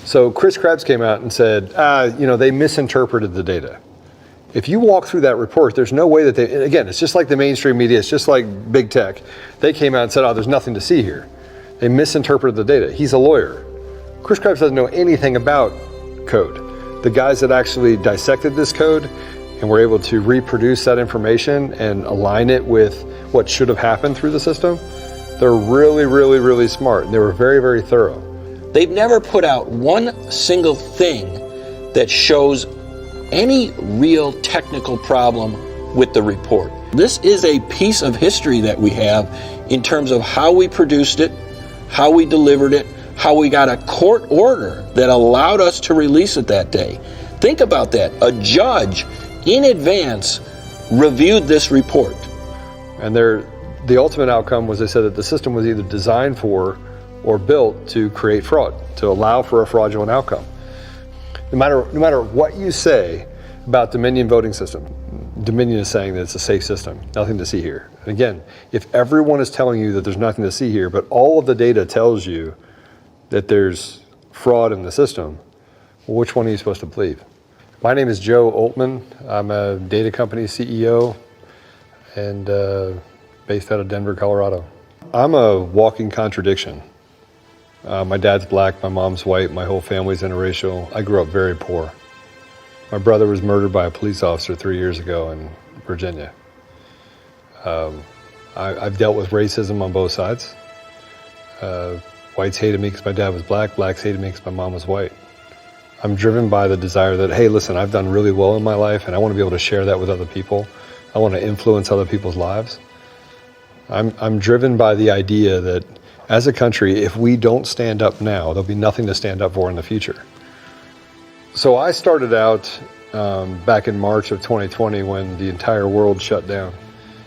So Chris Krebs came out and said, they misinterpreted the data. If you walk through that report, there's no way that again, it's just like the mainstream media, it's just like big tech. They came out and said, there's nothing to see here. They misinterpreted the data. He's a lawyer. Chris Krebs doesn't know anything about code. The guys that actually dissected this code and we're able to reproduce that information and align it with what should have happened through the system, they're really, really, really smart. And they were very, very thorough. They've never put out one single thing that shows any real technical problem with the report. This is a piece of history that we have in terms of how we produced it, how we delivered it, how we got a court order that allowed us to release it that day. Think about that. A judge in advance reviewed this report. And the ultimate outcome was they said that the system was either designed for or built to create fraud, to allow for a fraudulent outcome. No matter what you say about Dominion voting system, Dominion is saying that it's a safe system, nothing to see here. And again, if everyone is telling you that there's nothing to see here, but all of the data tells you that there's fraud in the system, well, which one are you supposed to believe? My name is Joe Oltman. I'm a data company CEO and based out of Denver, Colorado. I'm a walking contradiction. My dad's black, my mom's white, my whole family's interracial. I grew up very poor. My brother was murdered by a police officer 3 years ago in Virginia. I've dealt with racism on both sides. Whites hated me because my dad was black, blacks hated me because my mom was white. I'm driven by the desire that, hey, listen, I've done really well in my life and I want to be able to share that with other people. I want to influence other people's lives. I'm driven by the idea that as a country, if we don't stand up now, there'll be nothing to stand up for in the future. So I started out back in March of 2020 when the entire world shut down.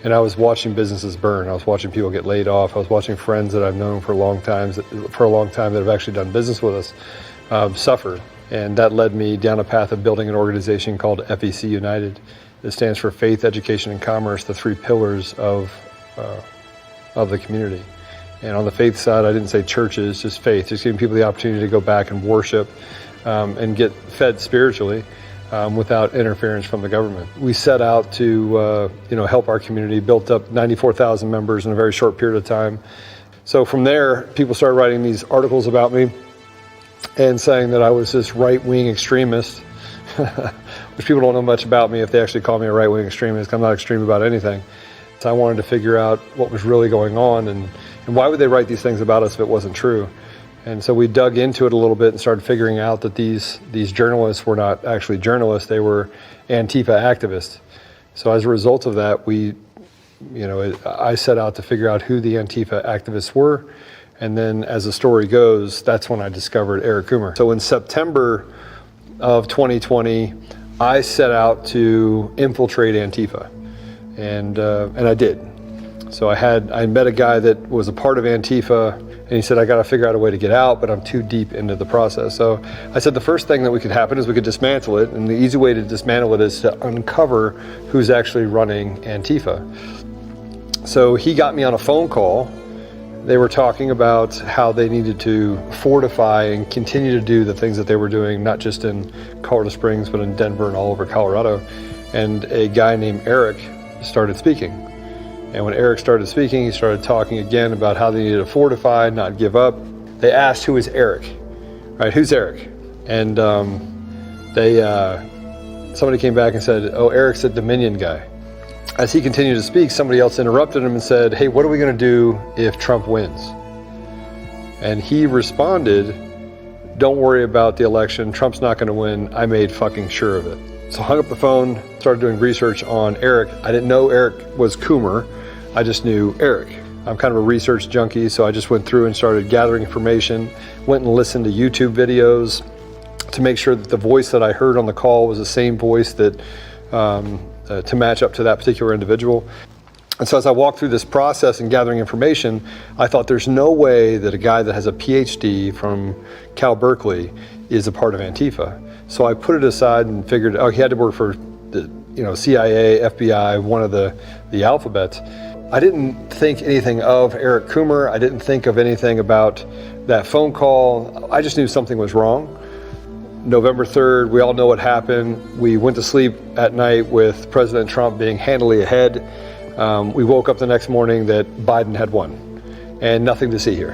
And I was watching businesses burn. I was watching people get laid off. I was watching friends that I've known for a long time that have actually done business with us suffer. And that led me down a path of building an organization called FEC United. It stands for Faith, Education, and Commerce, the three pillars of the community. And on the faith side, I didn't say churches, just faith, just giving people the opportunity to go back and worship and get fed spiritually without interference from the government. We set out to help our community, built up 94,000 members in a very short period of time. So from there, people started writing these articles about me and saying that I was this right-wing extremist, which people don't know much about me if they actually call me a right-wing extremist. I'm not extreme about anything. So I wanted to figure out what was really going on and why would they write these things about us if it wasn't true. And so we dug into it a little bit and started figuring out that these journalists were not actually journalists, they were Antifa activists. So as a result of that, I set out to figure out who the Antifa activists were. And then as the story goes, that's when I discovered Eric Coomer. So in September of 2020, I set out to infiltrate Antifa. And I did. So I met a guy that was a part of Antifa, and he said, I got to figure out a way to get out, but I'm too deep into the process. So I said the first thing that could happen is we could dismantle it, and the easy way to dismantle it is to uncover who's actually running Antifa. So he got me on a phone call. They were talking about how they needed to fortify and continue to do the things that they were doing, not just in Colorado Springs, but in Denver and all over Colorado. And a guy named Eric started speaking. And when Eric started speaking, he started talking again about how they needed to fortify, not give up. They asked, who is Eric? Right, who's Eric? And somebody came back and said, oh, Eric's a Dominion guy. As he continued to speak, somebody else interrupted him and said, hey, what are we going to do if Trump wins? And he responded, don't worry about the election. Trump's not going to win. I made fucking sure of it. So I hung up the phone, started doing research on Eric. I didn't know Eric was Coomer. I just knew Eric. I'm kind of a research junkie, so I just went through and started gathering information, went and listened to YouTube videos to make sure that the voice that I heard on the call was the same voice that to match up to that particular individual. And so as I walked through this process and gathering information, I thought there's no way that a guy that has a PhD from Cal Berkeley is a part of Antifa. So I put it aside and figured, he had to work for the CIA, FBI, one of the alphabets. I didn't think anything of Eric Coomer. I didn't think of anything about that phone call. I just knew something was wrong. November 3rd, we all know what happened. We went to sleep at night with President Trump being handily ahead. We woke up the next morning that Biden had won and nothing to see here.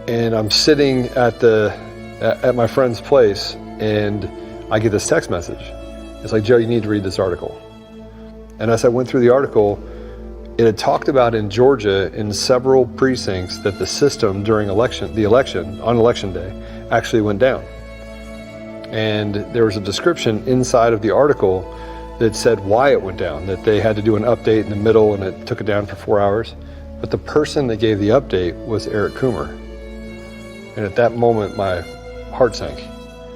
And I'm sitting at my friend's place and I get this text message. It's like, Joe, you need to read this article. And as I went through the article, it had talked about in Georgia in several precincts that the system during on election day actually went down. And there was a description inside of the article that said why it went down, that they had to do an update in the middle and it took it down for 4 hours. But the person that gave the update was Eric Coomer. And at that moment, my heart sank.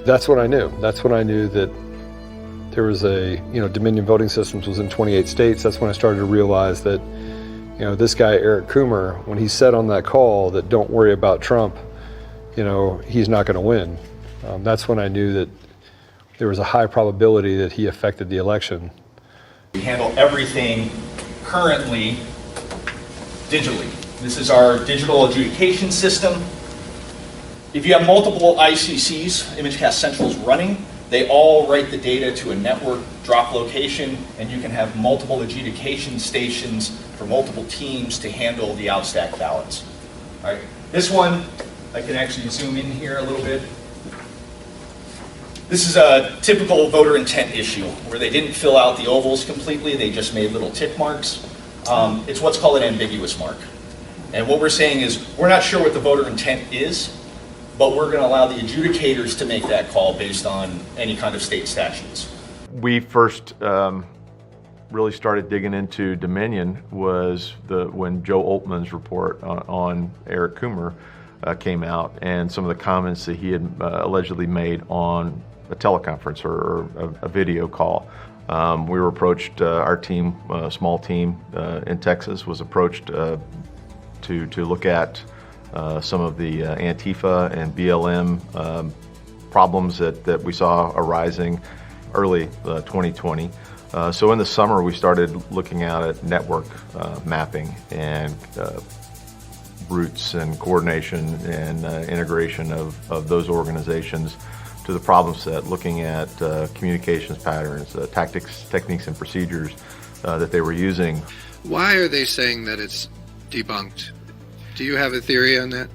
That's what I knew. That's when I knew that there was Dominion Voting Systems was in 28 states. That's when I started to realize that, this guy, Eric Coomer, when he said on that call that don't worry about Trump, he's not going to win. That's when I knew that there was a high probability that he affected the election. We handle everything currently digitally. This is our digital adjudication system. If you have multiple ICCs, ImageCast Centrals running, they all write the data to a network drop location, and you can have multiple adjudication stations for multiple teams to handle the outstacked ballots. All right, this one, I can actually zoom in here a little bit. This is a typical voter intent issue where they didn't fill out the ovals completely, they just made little tick marks. It's what's called an ambiguous mark. And what we're saying is, we're not sure what the voter intent is, but we're going to allow the adjudicators to make that call based on any kind of state statutes. We first really started digging into Dominion was when Joe Oltman's report on Eric Coomer came out, and some of the comments that he had allegedly made on a teleconference or a video call. We were approached, our team, a small team in Texas, was approached to look at some of the Antifa and BLM problems that we saw arising early 2020. So in the summer, we started looking at network mapping and routes and coordination and integration of those organizations to the problem set, looking at communications patterns, tactics, techniques, and procedures that they were using. Why are they saying that it's debunked? Do you have a theory on that?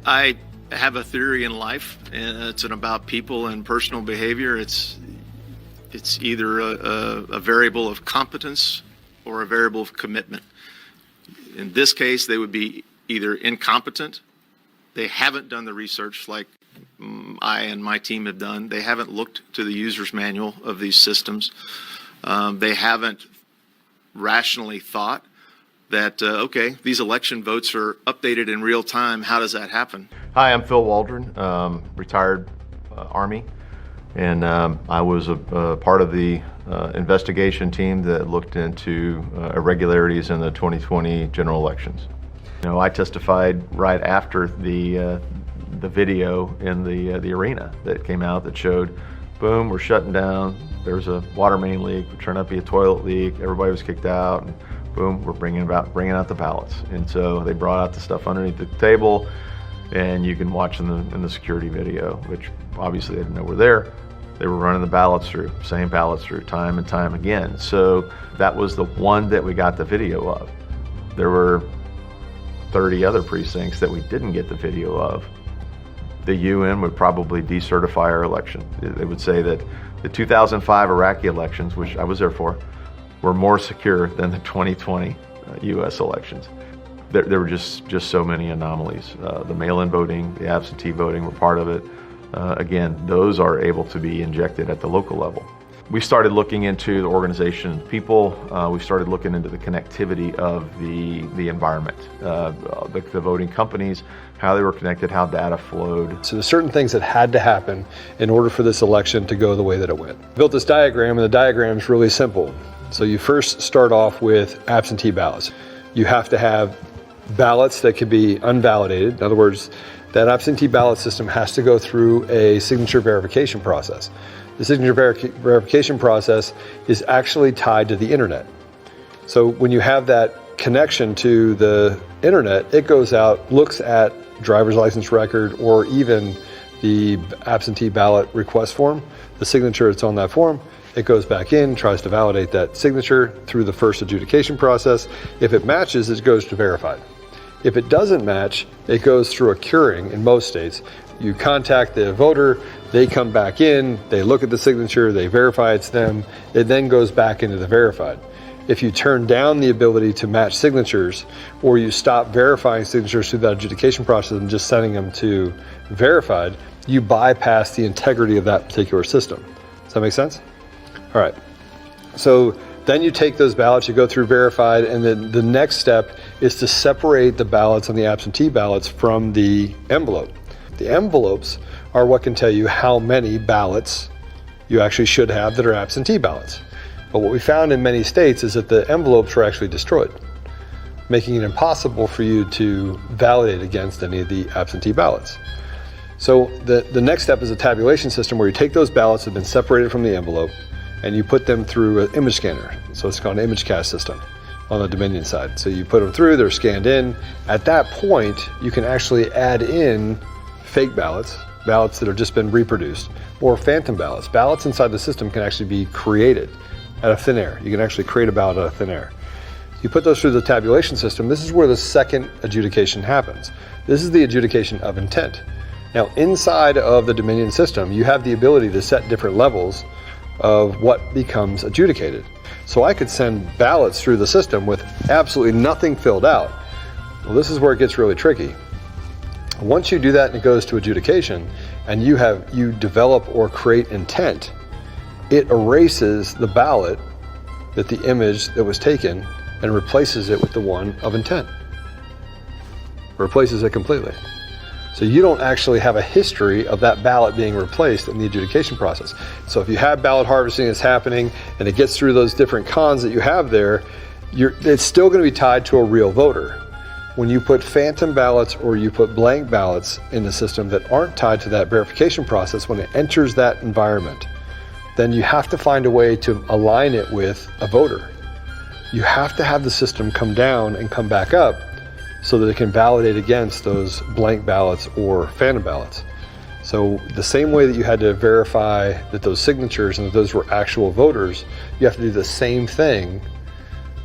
I have a theory in life, and it's about people and personal behavior. It's either a variable of competence or a variable of commitment. In this case, they would be either incompetent, they haven't done the research like I and my team have done, they haven't looked to the user's manual of these systems, they haven't rationally thought that, okay, these election votes are updated in real time. How does that happen? Hi, I'm Phil Waldron, retired Army, and I was a part of the investigation team that looked into irregularities in the 2020 general elections. I testified right after the video in the arena that came out that showed, boom, we're shutting down. There's a water main leak. It turned out to be a toilet leak. Everybody was kicked out. And boom, we're bringing out the ballots. And so they brought out the stuff underneath the table, and you can watch in the security video, which obviously they didn't know were there. They were running the same ballots through time and time again. So that was the one that we got the video of. There were 30 other precincts that we didn't get the video of. The UN would probably decertify our election. They would say that the 2005 Iraqi elections, which I was there for, were more secure than the 2020 U.S. elections. There were just so many anomalies. The mail-in voting, the absentee voting were part of it. Again, those are able to be injected at the local level. We started looking into the organization and people. We started looking into the connectivity of the environment, the voting companies, how they were connected, how data flowed. So there's certain things that had to happen in order for this election to go the way that it went. I built this diagram, and the diagram is really simple. So you first start off with absentee ballots. You have to have ballots that could be unvalidated. In other words, that absentee ballot system has to go through a signature verification process. The signature verification process is actually tied to the internet. So when you have that connection to the internet, it goes out, looks at driver's license record or even the absentee ballot request form, the signature that's on that form. It goes back in, tries to validate that signature through the first adjudication process. If it matches, it goes to verified. If it doesn't match, it goes through a curing in most states, You contact the voter, they come back in, they look at the signature, they verify it's them, it then goes back into the verified. If you turn down the ability to match signatures, or you stop verifying signatures through that adjudication process and just sending them to verified, you bypass the integrity of that particular system. Does that make sense? All right. So then you take those ballots, you go through verified, and then the next step is to separate the ballots on the absentee ballots from the envelope. The envelopes are what can tell you how many ballots you actually should have that are absentee ballots. But what we found in many states is that the envelopes were actually destroyed, making it impossible for you to validate against any of the absentee ballots. So the next step is a tabulation system where you take those ballots that have been separated from the envelope and you put them through an image scanner. So it's called an image cast system on the Dominion side. So you put them through, they're scanned in. At that point, you can actually add in fake ballots, ballots that have just been reproduced, or phantom ballots. Ballots inside the system can actually be created out of thin air. You can actually create a ballot out of thin air. You put those through the tabulation system. This is where the second adjudication happens. This is the adjudication of intent. Now, inside of the Dominion system, you have the ability to set different levels of what becomes adjudicated. So I could send ballots through the system with absolutely nothing filled out. Well, this is where it gets really tricky. Once you do that and it goes to adjudication, and you develop or create intent, it erases the ballot that the image that was taken and replaces it with the one of intent. Replaces it completely. So you don't actually have a history of that ballot being replaced in the adjudication process. So if you have ballot harvesting that's happening and it gets through those different cons that you have there, it's still going to be tied to a real voter. When you put phantom ballots or you put blank ballots in the system that aren't tied to that verification process, when it enters that environment, then you have to find a way to align it with a voter. You have to have the system come down and come back up so that it can validate against those blank ballots or phantom ballots. So the same way that you had to verify that those signatures and that those were actual voters, you have to do the same thing.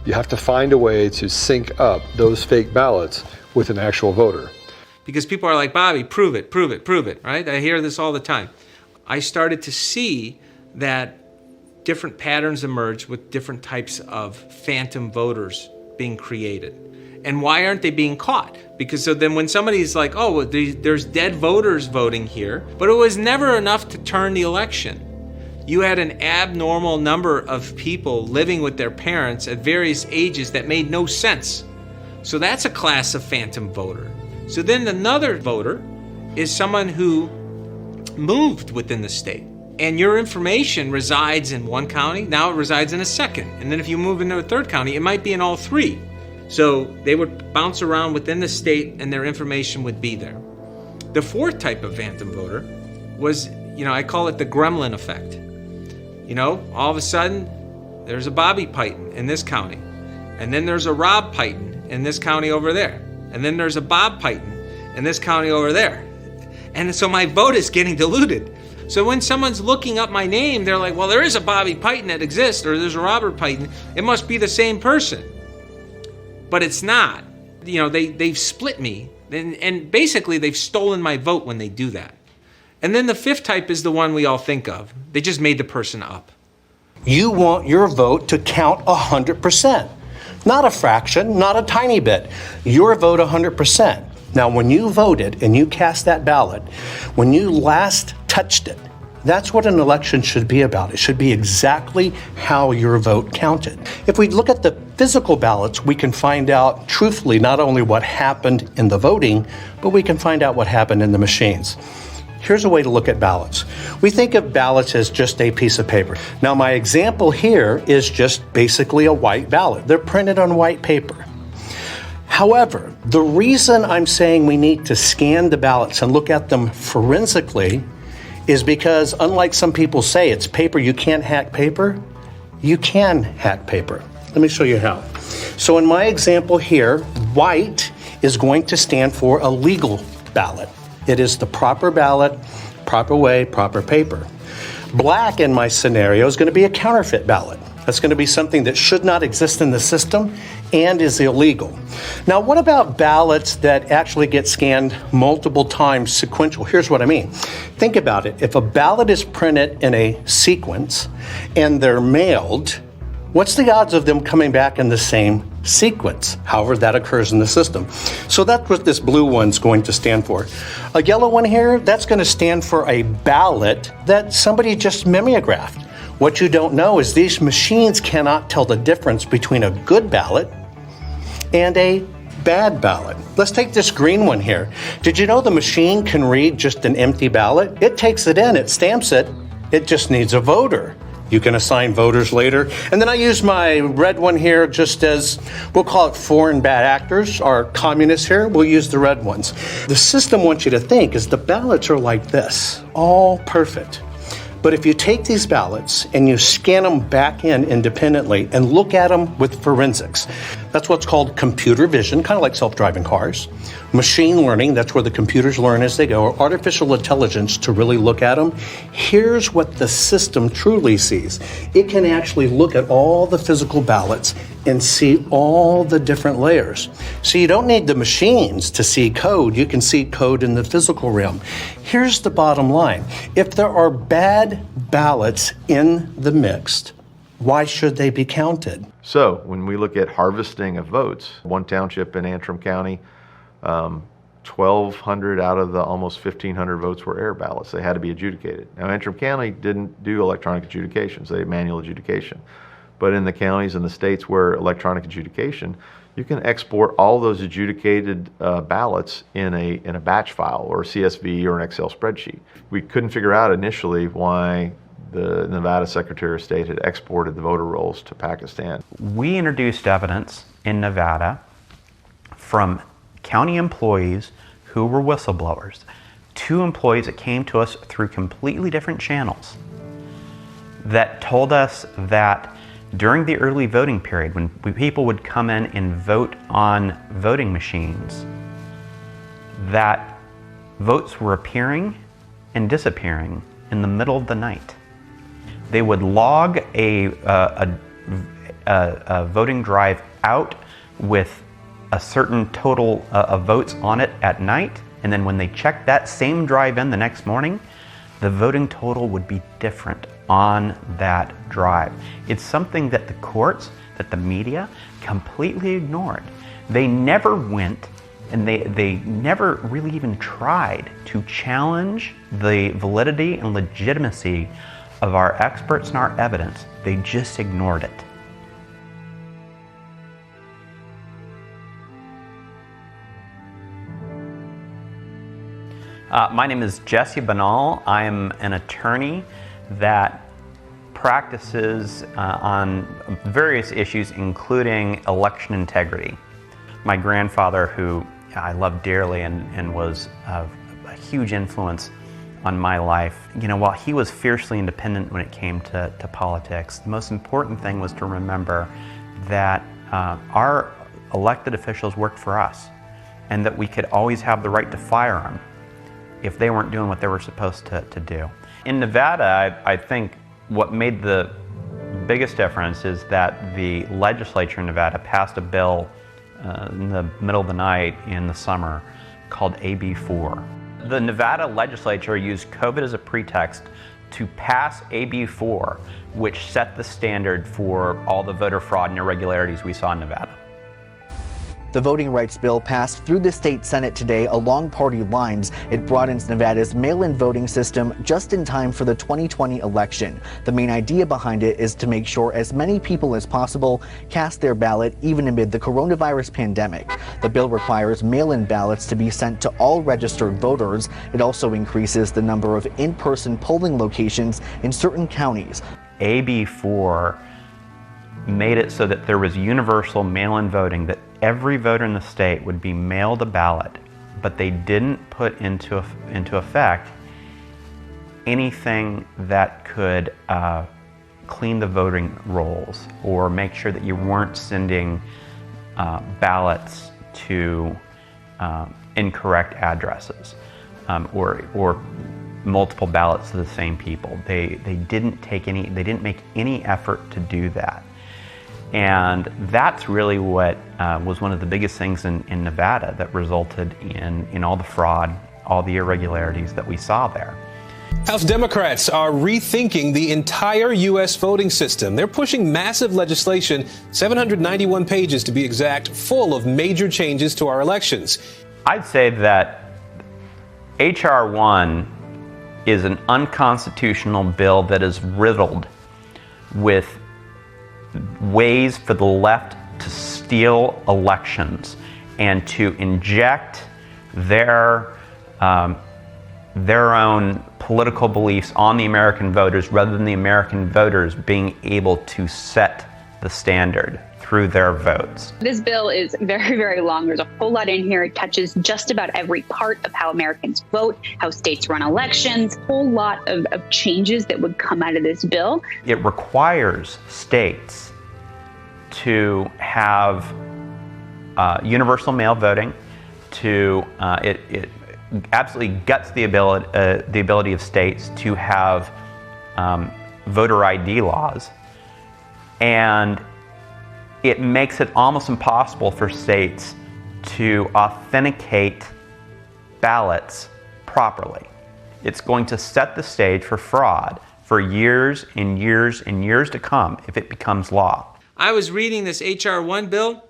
You have to find a way to sync up those fake ballots with an actual voter. Because people are like, Bobby, prove it, prove it, prove it, right? I hear this all the time. I started to see that different patterns emerge with different types of phantom voters being created. And why aren't they being caught? Because so then when somebody's like, oh, there's dead voters voting here, but it was never enough to turn the election. You had an abnormal number of people living with their parents at various ages that made no sense. So that's a class of phantom voter. So then another voter is someone who moved within the state. And your information resides in one county, now it resides in a second. And then if you move into a third county, it might be in all three. So they would bounce around within the state and their information would be there. The fourth type of phantom voter was, I call it the gremlin effect. All of a sudden, there's a Bobby Piton in this county. And then there's a Rob Piton in this county over there. And then there's a Bob Piton in this county over there. And so my vote is getting diluted. So when someone's looking up my name, they're like, well, there is a Bobby Piton that exists, or there's a Robert Piton. It must be the same person. But it's not. They've split me. And basically, they've stolen my vote when they do that. And then the fifth type is the one we all think of. They just made the person up. You want your vote to count 100%. Not a fraction, not a tiny bit. Your vote 100%. Now, when you voted and you cast that ballot, when you last touched it, that's what an election should be about. It should be exactly how your vote counted. If we look at the physical ballots, we can find out truthfully not only what happened in the voting, but we can find out what happened in the machines. Here's a way to look at ballots. We think of ballots as just a piece of paper. Now, my example here is just basically a white ballot. They're printed on white paper. However, the reason I'm saying we need to scan the ballots and look at them forensically is because, unlike some people say it's paper, you can't hack paper, you can hack paper. Let me show you how. So in my example here, white is going to stand for a legal ballot. It is the proper ballot, proper way, proper paper. Black in my scenario is going to be a counterfeit ballot. That's going to be something that should not exist in the system and is illegal. Now, what about ballots that actually get scanned multiple times sequential? Here's what I mean. Think about it. If a ballot is printed in a sequence and they're mailed, what's the odds of them coming back in the same sequence? However, that occurs in the system. So that's what this blue one's going to stand for. A yellow one here, that's going to stand for a ballot that somebody just mimeographed. What you don't know is these machines cannot tell the difference between a good ballot and a bad ballot. Let's take this green one here. Did you know the machine can read just an empty ballot? It takes it in, it stamps it, it just needs a voter. You can assign voters later. And then I use my red one here just as, we'll call it foreign bad actors, or communists here, we'll use the red ones. The system wants you to think is the ballots are like this, all perfect. But if you take these ballots and you scan them back in independently and look at them with forensics, that's what's called computer vision, kind of like self-driving cars. Machine learning, that's where the computers learn as they go, or artificial intelligence to really look at them. Here's what the system truly sees. It can actually look at all the physical ballots and see all the different layers. So you don't need the machines to see code. You can see code in the physical realm. Here's the bottom line. If there are bad ballots in the mix, why should they be counted? So when we look at harvesting of votes, one township in Antrim County, 1,200 out of the almost 1,500 votes were error ballots. They had to be adjudicated. Now, Antrim County didn't do electronic adjudications. They did manual adjudication. But in the counties and the states where electronic adjudication, you can export all those adjudicated ballots in a batch file or a CSV or an Excel spreadsheet. We couldn't figure out initially why the Nevada Secretary of State had exported the voter rolls to Pakistan. We introduced evidence in Nevada from county employees who were whistleblowers. 2 employees that came to us through completely different channels that told us that during the early voting period, when people would come in and vote on voting machines, that votes were appearing and disappearing in the middle of the night. They would log a voting drive out with a certain total of votes on it at night, and then when they checked that same drive in the next morning, the voting total would be different on that drive. It's something that the courts, that the media completely ignored. They never went and they never really even tried to challenge the validity and legitimacy of our experts and our evidence. They just ignored it. My name is Jesse Banal. I am an attorney that practices on various issues, including election integrity. My grandfather, who I love dearly and was a huge influence on my life, while he was fiercely independent when it came to politics, the most important thing was to remember that our elected officials worked for us and that we could always have the right to fire them if they weren't doing what they were supposed to do. In Nevada, I think what made the biggest difference is that the legislature in Nevada passed a bill in the middle of the night in the summer called AB 4. The Nevada legislature used COVID as a pretext to pass AB 4, which set the standard for all the voter fraud and irregularities we saw in Nevada. The voting rights bill passed through the state Senate today along party lines. It broadens Nevada's mail-in voting system just in time for the 2020 election. The main idea behind it is to make sure as many people as possible cast their ballot even amid the coronavirus pandemic. The bill requires mail-in ballots to be sent to all registered voters. It also increases the number of in-person polling locations in certain counties. AB 4 made it so that there was universal mail-in voting, that every voter in the state would be mailed a ballot, but they didn't put into effect anything that could clean the voting rolls or make sure that you weren't sending ballots to incorrect addresses or multiple ballots to the same people. They didn't make any effort to do that. And that's really what was one of the biggest things in Nevada that resulted in all the fraud, all the irregularities that we saw there. House Democrats are rethinking the entire U.S. voting system. They're pushing massive legislation, 791 pages to be exact, full of major changes to our elections. I'd say that H.R. 1 is an unconstitutional bill that is riddled with ways for the left to steal elections and to inject their own political beliefs on the American voters rather than the American voters being able to set the standard through their votes. This bill is very, very long. There's a whole lot in here. It touches just about every part of how Americans vote, how states run elections, a whole lot of changes that would come out of this bill. It requires states to have universal mail voting, it absolutely guts the ability of states to have voter ID laws, and it makes it almost impossible for states to authenticate ballots properly. It's going to set the stage for fraud for years and years and years to come if it becomes law. I was reading this H.R. 1 bill.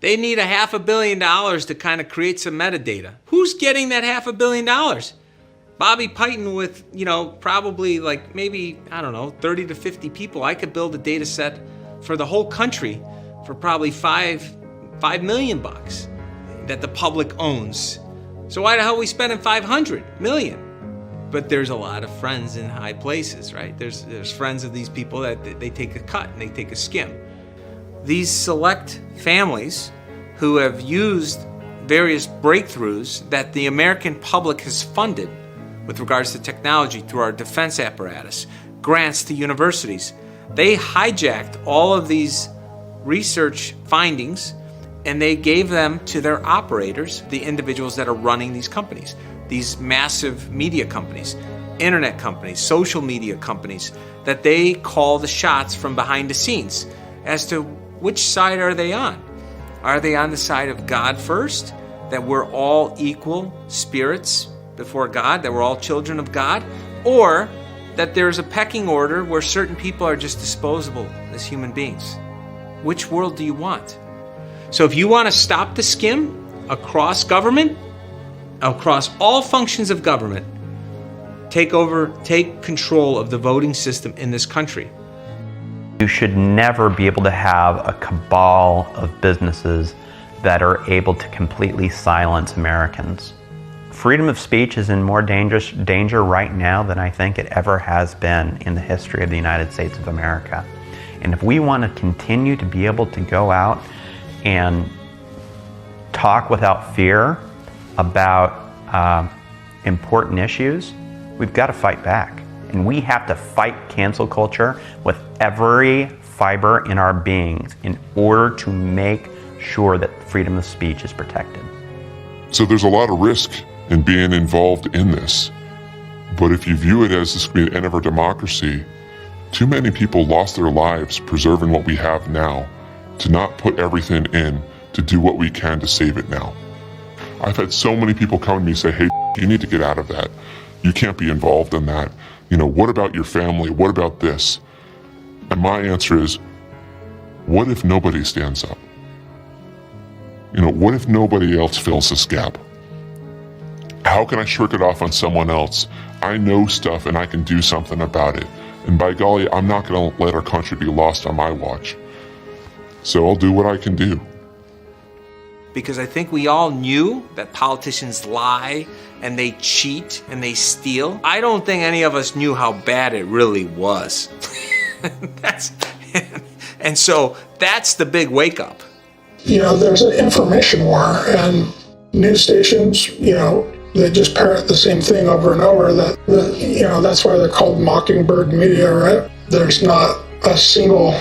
They need $500 million to kind of create some metadata. Who's getting that $500 million? Bobby Piton with, probably like maybe, 30 to 50 people. I could build a data set for the whole country for probably $5 million that the public owns. So why the hell are we spending $500 million? But there's a lot of friends in high places, right? There's friends of these people that they take a cut and they take a skim. These select families who have used various breakthroughs that the American public has funded with regards to technology through our defense apparatus, grants to universities, they hijacked all of these research findings and they gave them to their operators, the individuals that are running these companies, these massive media companies, internet companies, social media companies, that they call the shots from behind the scenes as to which side are they on? Are they on the side of God first, that we're all equal spirits before God, that we're all children of God, or that there's a pecking order where certain people are just disposable as human beings? Which world do you want? So if you want to stop the skim across government, across all functions of government, take control of the voting system in this country. You should never be able to have a cabal of businesses that are able to completely silence Americans. Freedom of speech is in more danger right now than I think it ever has been in the history of the United States of America. And if we want to continue to be able to go out and talk without fear about important issues, we've got to fight back. And we have to fight cancel culture with every fiber in our beings in order to make sure that freedom of speech is protected. So there's a lot of risk in being involved in this. But if you view it as this could be the end of our democracy, too many people lost their lives preserving what we have now to not put everything in to do what we can to save it now. I've had so many people come to me and say, hey, you need to get out of that. You can't be involved in that. What about your family? What about this? And my answer is, what if nobody stands up? What if nobody else fills this gap? How can I shirk it off on someone else? I know stuff and I can do something about it. And by golly, I'm not going to let our country be lost on my watch. So I'll do what I can do. Because I think we all knew that politicians lie and they cheat and they steal. I don't think any of us knew how bad it really was. And so that's the big wake up. There's an information war, and news stations, they just parrot the same thing over and over. That's why they're called mockingbird media, right? There's not a single,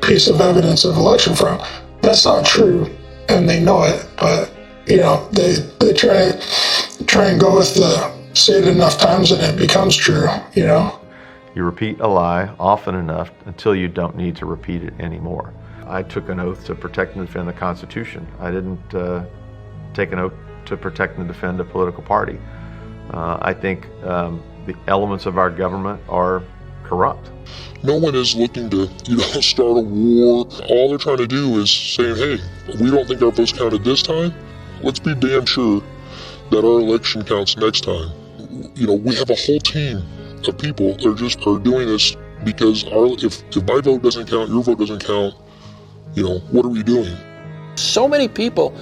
piece of evidence of election fraud. That's not true, and they know it, but they try and go with the say it enough times and it becomes true. You repeat a lie often enough until you don't need to repeat it anymore. I took an oath to protect and defend the Constitution. I didn't take an oath to protect and defend a political party. I think the elements of our government are corrupt. No one is looking to, start a war. All they're trying to do is saying, hey, we don't think our votes counted this time. Let's be damn sure that our election counts next time. We have a whole team of people that are doing this because if my vote doesn't count, your vote doesn't count, what are we doing? So many people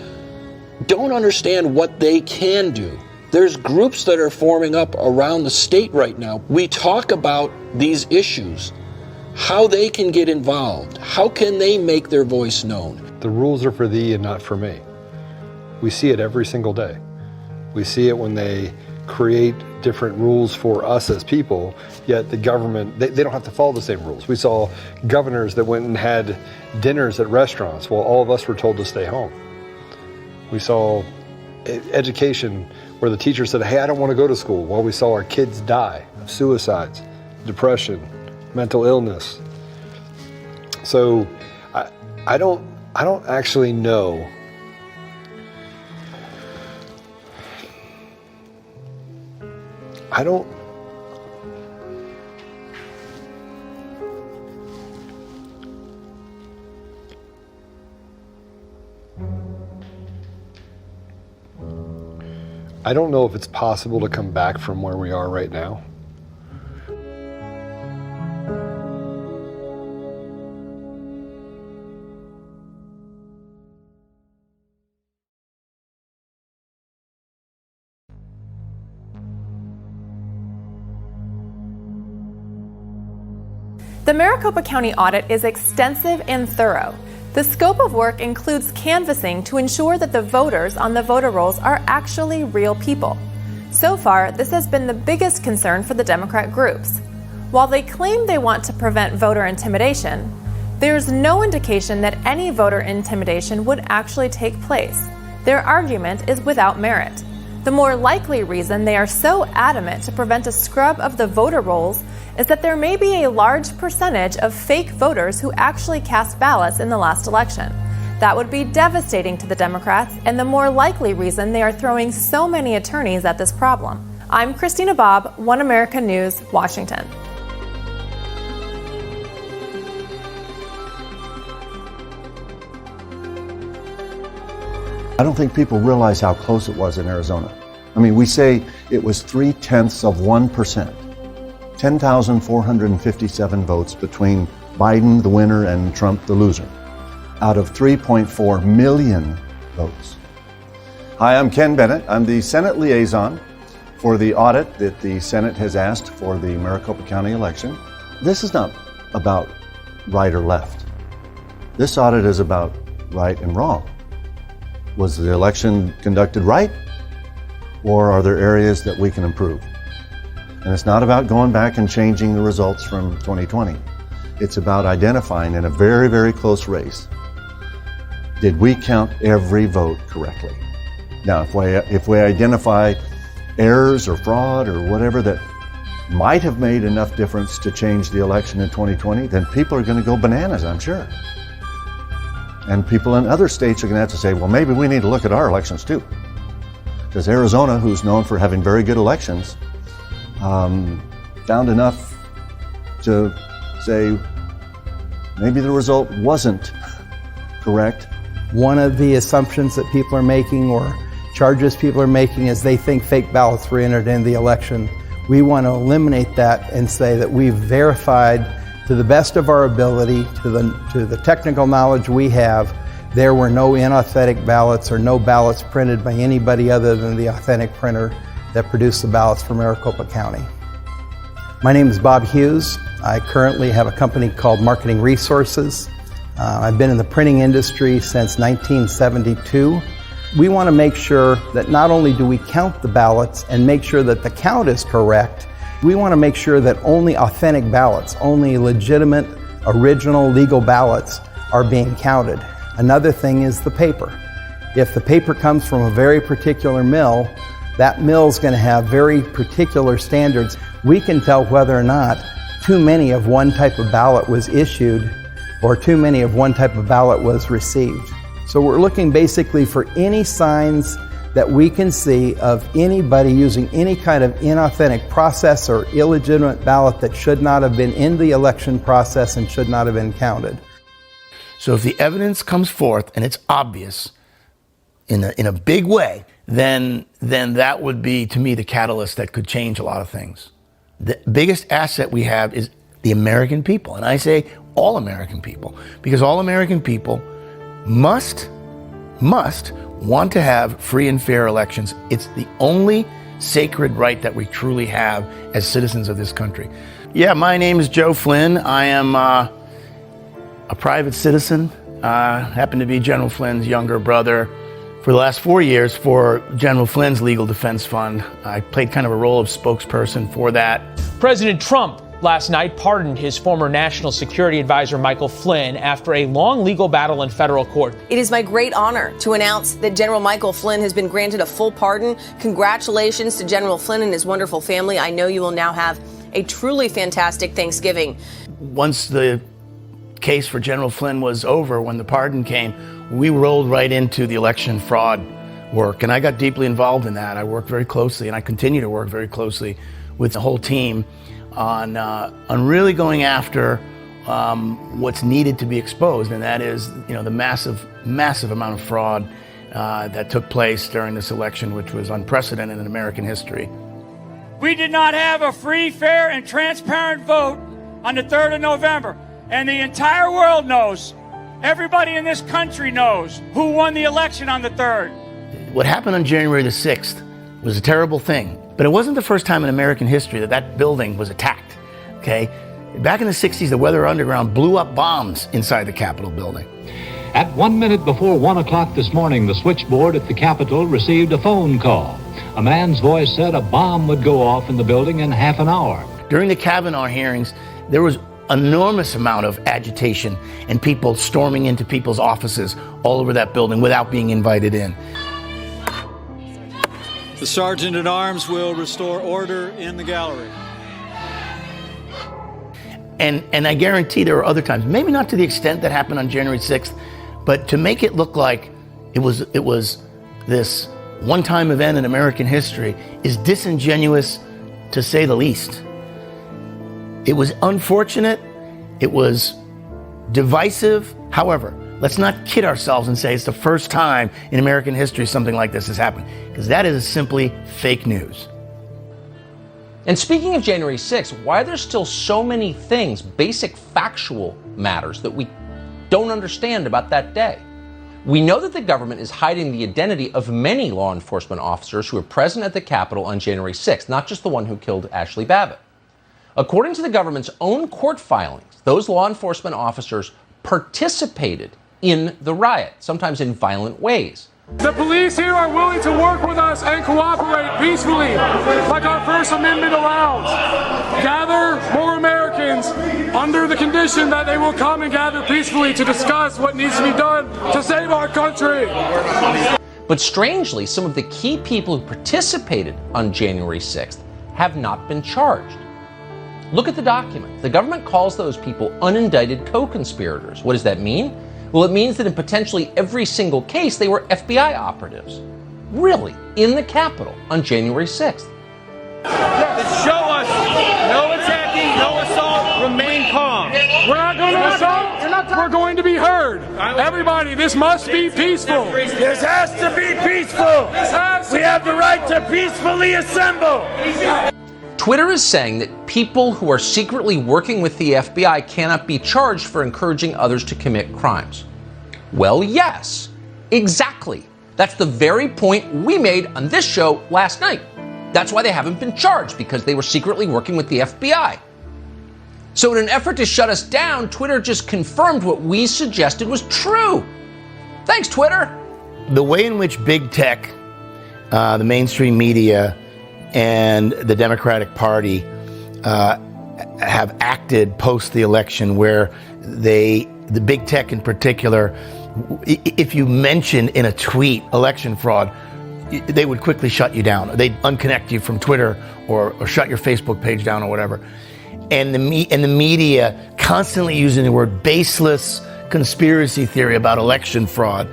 don't understand what they can do. There's groups that are forming up around the state right now. We talk about these issues, how they can get involved, how can they make their voice known. The rules are for thee and not for me. We see it every single day. We see it when they create different rules for us as people, yet the government, they don't have to follow the same rules. We saw governors that went and had dinners at restaurants while all of us were told to stay home. We saw education where the teacher said, hey, I don't want to go to school, while we saw our kids die of suicides, depression, mental illness. So I don't actually know I don't know if it's possible to come back from where we are right now. The Maricopa County audit is extensive and thorough. The scope of work includes canvassing to ensure that the voters on the voter rolls are actually real people. So far, this has been the biggest concern for the Democrat groups. While they claim they want to prevent voter intimidation, there's no indication that any voter intimidation would actually take place. Their argument is without merit. The more likely reason they are so adamant to prevent a scrub of the voter rolls is that there may be a large percentage of fake voters who actually cast ballots in the last election. That would be devastating to the Democrats and the more likely reason they are throwing so many attorneys at this problem. I'm Christina Bobb, One America News, Washington. I don't think people realize how close it was in Arizona. I mean, we say it was 0.3%. 10,457 votes between Biden, the winner, and Trump, the loser, out of 3.4 million votes. Hi, I'm Ken Bennett. I'm the Senate liaison for the audit that the Senate has asked for the Maricopa County election. This is not about right or left. This audit is about right and wrong. Was the election conducted right, or are there areas that we can improve? And it's not about going back and changing the results from 2020. It's about identifying in a very, very close race, did we count every vote correctly? Now, if we identify errors or fraud or whatever that might have made enough difference to change the election in 2020, then people are going to go bananas, I'm sure. And people in other states are going to have to say, well, maybe we need to look at our elections too. Because Arizona, who's known for having very good elections, found enough to say maybe the result wasn't correct. One of the assumptions that people are making or charges people are making is they think fake ballots were entered in the election. We want to eliminate that and say that we've verified to the best of our ability, to the technical knowledge we have, there were no inauthentic ballots or no ballots printed by anybody other than the authentic printer that produced the ballots for Maricopa County. My name is Bob Hughes. I currently have a company called Marketing Resources. I've been in the printing industry since 1972. We want to make sure that not only do we count the ballots and make sure that the count is correct, we want to make sure that only authentic ballots, only legitimate, original, legal ballots are being counted. Another thing is the paper. If the paper comes from a very particular mill, that mill's going to have very particular standards. We can tell whether or not too many of one type of ballot was issued or too many of one type of ballot was received. So we're looking basically for any signs that we can see of anybody using any kind of inauthentic process or illegitimate ballot that should not have been in the election process and should not have been counted. So if the evidence comes forth and it's obvious in a big way, then that would be, to me, the catalyst that could change a lot of things. The biggest asset we have is the American people. And I say all American people, because all American people must want to have free and fair elections. It's the only sacred right that we truly have as citizens of this country. Yeah, my name is Joe Flynn. I am a private citizen. Happen to be General Flynn's younger brother. For the last 4 years for General Flynn's Legal Defense Fund, I played kind of a role of spokesperson for that. President Trump last night pardoned his former National Security Advisor Michael Flynn after a long legal battle in federal court. It is my great honor to announce that General Michael Flynn has been granted a full pardon. Congratulations to General Flynn and his wonderful family. I know you will now have a truly fantastic Thanksgiving. Once the case for General Flynn was over, when the pardon came, we rolled right into the election fraud work, and I got deeply involved in that. I worked very closely, and I continue to work very closely with the whole team on really going after what's needed to be exposed, and that is, the massive amount of fraud that took place during this election, which was unprecedented in American history. We did not have a free, fair, and transparent vote on the 3rd of November, and the entire world knows. Everybody in this country knows who won the election on the 3rd. What happened on January the 6th was a terrible thing, but it wasn't the first time in American history that building was attacked, okay? Back in the 60s, the Weather Underground blew up bombs inside the Capitol building. At 1 minute before 1 o'clock this morning, the switchboard at the Capitol received a phone call. A man's voice said a bomb would go off in the building in half an hour. During the Kavanaugh hearings, there was enormous amount of agitation and people storming into people's offices all over that building without being invited in. The Sergeant at Arms will restore order in the gallery. And I guarantee there are other times, maybe not to the extent that happened on January 6th, but to make it look like it was this one-time event in American history is disingenuous, to say the least. It was unfortunate, it was divisive. However, let's not kid ourselves and say it's the first time in American history something like this has happened, because that is simply fake news. And speaking of January 6th, why are there still so many things, basic factual matters, that we don't understand about that day? We know that the government is hiding the identity of many law enforcement officers who were present at the Capitol on January 6th, not just the one who killed Ashley Babbitt. According to the government's own court filings, those law enforcement officers participated in the riot, sometimes in violent ways. The police here are willing to work with us and cooperate peacefully, like our First Amendment allows. Gather more Americans under the condition that they will come and gather peacefully to discuss what needs to be done to save our country. But strangely, some of the key people who participated on January 6th have not been charged. Look at the document. The government calls those people unindicted co-conspirators. What does that mean? Well, it means that in potentially every single case, they were FBI operatives. Really? In the Capitol on January 6th. Show us no attacking, no assault, remain calm. We're not going to assault. We're going to be heard. Everybody, this must be peaceful. This has to be peaceful. We have the right to peacefully assemble. Twitter is saying that people who are secretly working with the FBI cannot be charged for encouraging others to commit crimes. Well, yes, exactly. That's the very point we made on this show last night. That's why they haven't been charged, because they were secretly working with the FBI. So in an effort to shut us down, Twitter just confirmed what we suggested was true. Thanks, Twitter. The way in which big tech, the mainstream media, and the Democratic Party have acted post the election, where the big tech in particular If you mention in a tweet election fraud, they would quickly shut you down. They'd unconnect you from Twitter or shut your Facebook page down or whatever. And the media constantly using the word baseless conspiracy theory about election fraud.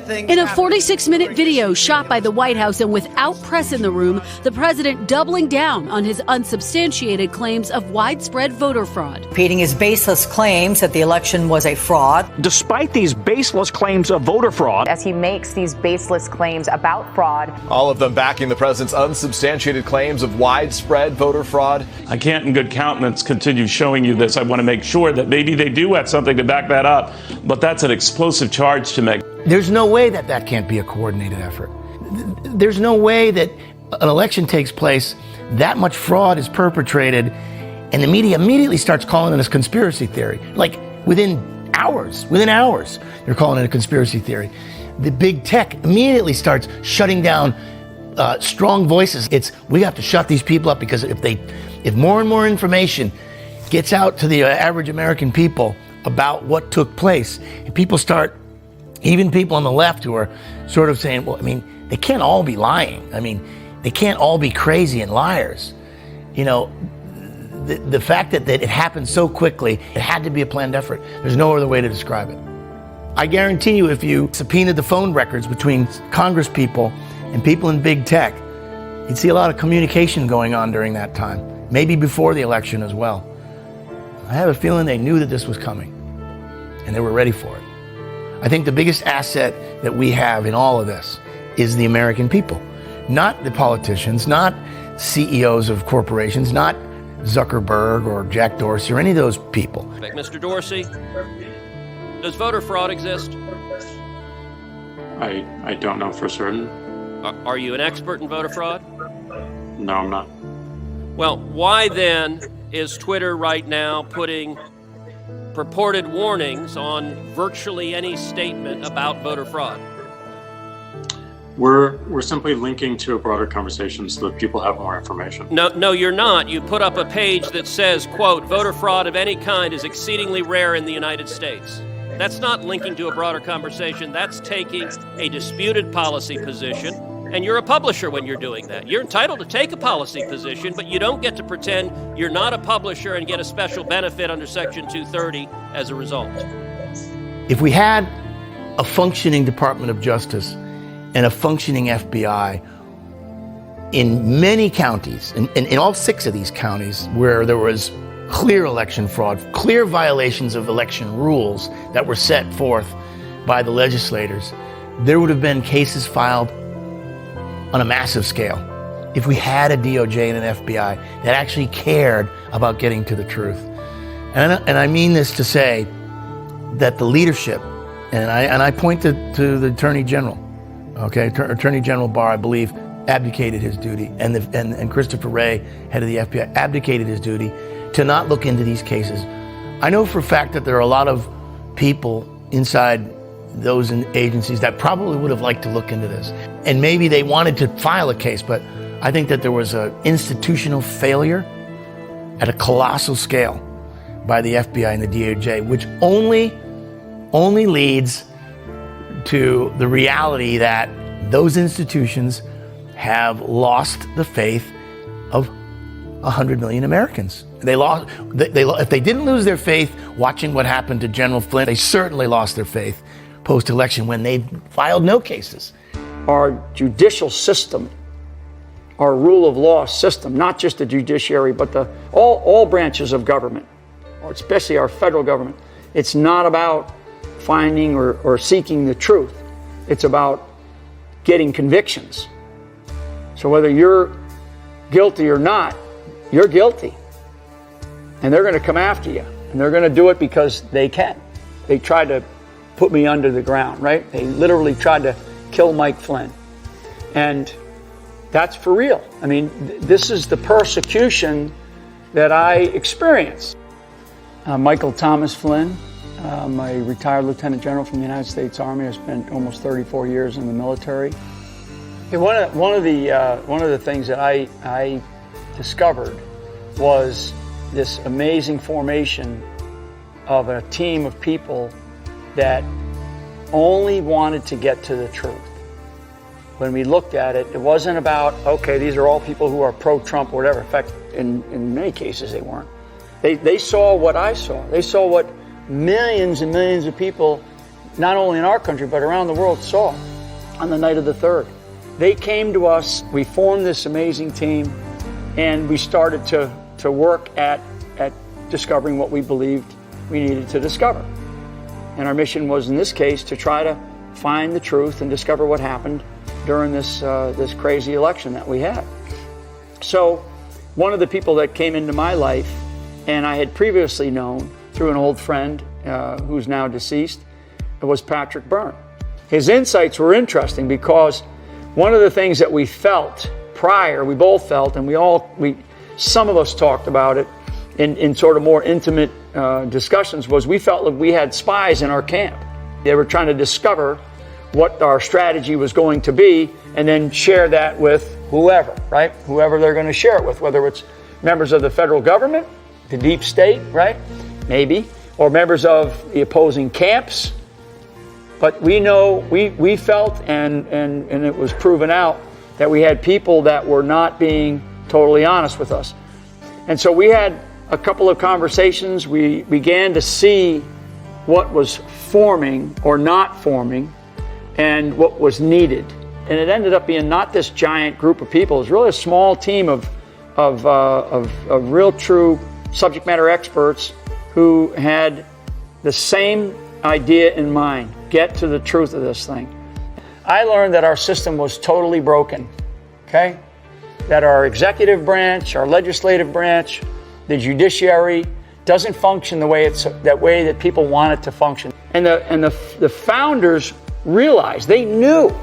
In a 46-minute video shot by the White House and without press in the room, the president doubling down on his unsubstantiated claims of widespread voter fraud. Repeating his baseless claims that the election was a fraud. Despite these baseless claims of voter fraud, as he makes these baseless claims about fraud, all of them backing the president's unsubstantiated claims of widespread voter fraud. I can't in good countenance continue showing you this. I want to make sure that maybe they do have something to back that up, but that's an explosive charge to make. There's no way that can't be a coordinated effort. There's no way that an election takes place, that much fraud is perpetrated, and the media immediately starts calling it a conspiracy theory. Like within hours, they're calling it a conspiracy theory. The big tech immediately starts shutting down strong voices. We have to shut these people up because if more and more information gets out to the average American people about what took place, and people start, even people on the left who are sort of saying, well, I mean, they can't all be lying. I mean, they can't all be crazy and liars. You know, the fact that it happened so quickly, it had to be a planned effort. There's no other way to describe it. I guarantee you, if you subpoenaed the phone records between Congress people and people in big tech, you'd see a lot of communication going on during that time, maybe before the election as well. I have a feeling they knew that this was coming, and they were ready for it. I think the biggest asset that we have in all of this is the American people, not the politicians, not CEOs of corporations, not Zuckerberg or Jack Dorsey or any of those people. Mr. Dorsey, does voter fraud exist? I don't know for certain. Are you an expert in voter fraud? No, I'm not. Well, why then is Twitter right now putting purported warnings on virtually any statement about voter fraud? We're simply linking to a broader conversation so that people have more information. No, you're not. You put up a page that says, quote, voter fraud of any kind is exceedingly rare in the United States. That's not linking to a broader conversation. That's taking a disputed policy position. And you're a publisher when you're doing that. You're entitled to take a policy position, but you don't get to pretend you're not a publisher and get a special benefit under Section 230 as a result. If we had a functioning Department of Justice and a functioning FBI in many counties, in all 6 of these counties where there was clear election fraud, clear violations of election rules that were set forth by the legislators, there would have been cases filed on a massive scale. If we had a DOJ and an FBI that actually cared about getting to the truth. And I mean this to say that the leadership, and I point to the Attorney General, okay, Attorney General Barr, I believe, abdicated his duty, and Christopher Wray, head of the FBI, abdicated his duty to not look into these cases. I know for a fact that there are a lot of people inside those agencies that probably would have liked to look into this. And maybe they wanted to file a case, but I think that there was an institutional failure at a colossal scale by the FBI and the DOJ, which only leads to the reality that those institutions have lost the faith of 100 million Americans. If they didn't lose their faith watching what happened to General Flynn, they certainly lost their faith post-election when they filed no cases. Our judicial system, our rule of law system, not just the judiciary, but all branches of government, especially our federal government, it's not about finding or seeking the truth. It's about getting convictions. So whether you're guilty or not, you're guilty. And they're going to come after you. And they're going to do it because they can. They tried to put me under the ground, right? They literally tried to kill Mike Flynn. And that's for real. I mean, this is the persecution that I experienced. Michael Thomas Flynn, I'm a retired Lieutenant General from the United States Army. I spent almost 34 years in the military. One of the things that I discovered was this amazing formation of a team of people that only wanted to get to the truth. When we looked at it, it wasn't about, okay, these are all people who are pro-Trump or whatever. In fact, in many cases they weren't. They saw what I saw. They saw what millions and millions of people, not only in our country, but around the world saw on the night of the 3rd. They came to us, we formed this amazing team, and we started to work at discovering what we believed we needed to discover. And our mission was, in this case, to try to find the truth and discover what happened during this crazy election that we had. So one of the people that came into my life, and I had previously known through an old friend who's now deceased, was Patrick Byrne. His insights were interesting because one of the things that we felt prior, we both felt, and some of us talked about it in sort of more intimate discussions, was we felt like we had spies in our camp. They were trying to discover what our strategy was going to be and then share that with whoever, right? Whoever they're going to share it with, whether it's members of the federal government, the deep state, right? Maybe, or members of the opposing camps. But we know, we felt, and it was proven out, that we had people that were not being totally honest with us. And so we had a couple of conversations. We began to see what was forming or not forming and what was needed. And it ended up being not this giant group of people. It was really a small team of real true subject matter experts who had the same idea in mind: get to the truth of this thing. I learned that our system was totally broken, okay? That our executive branch, our legislative branch, the judiciary doesn't function the way that people want it to function. And the founders realized, they knew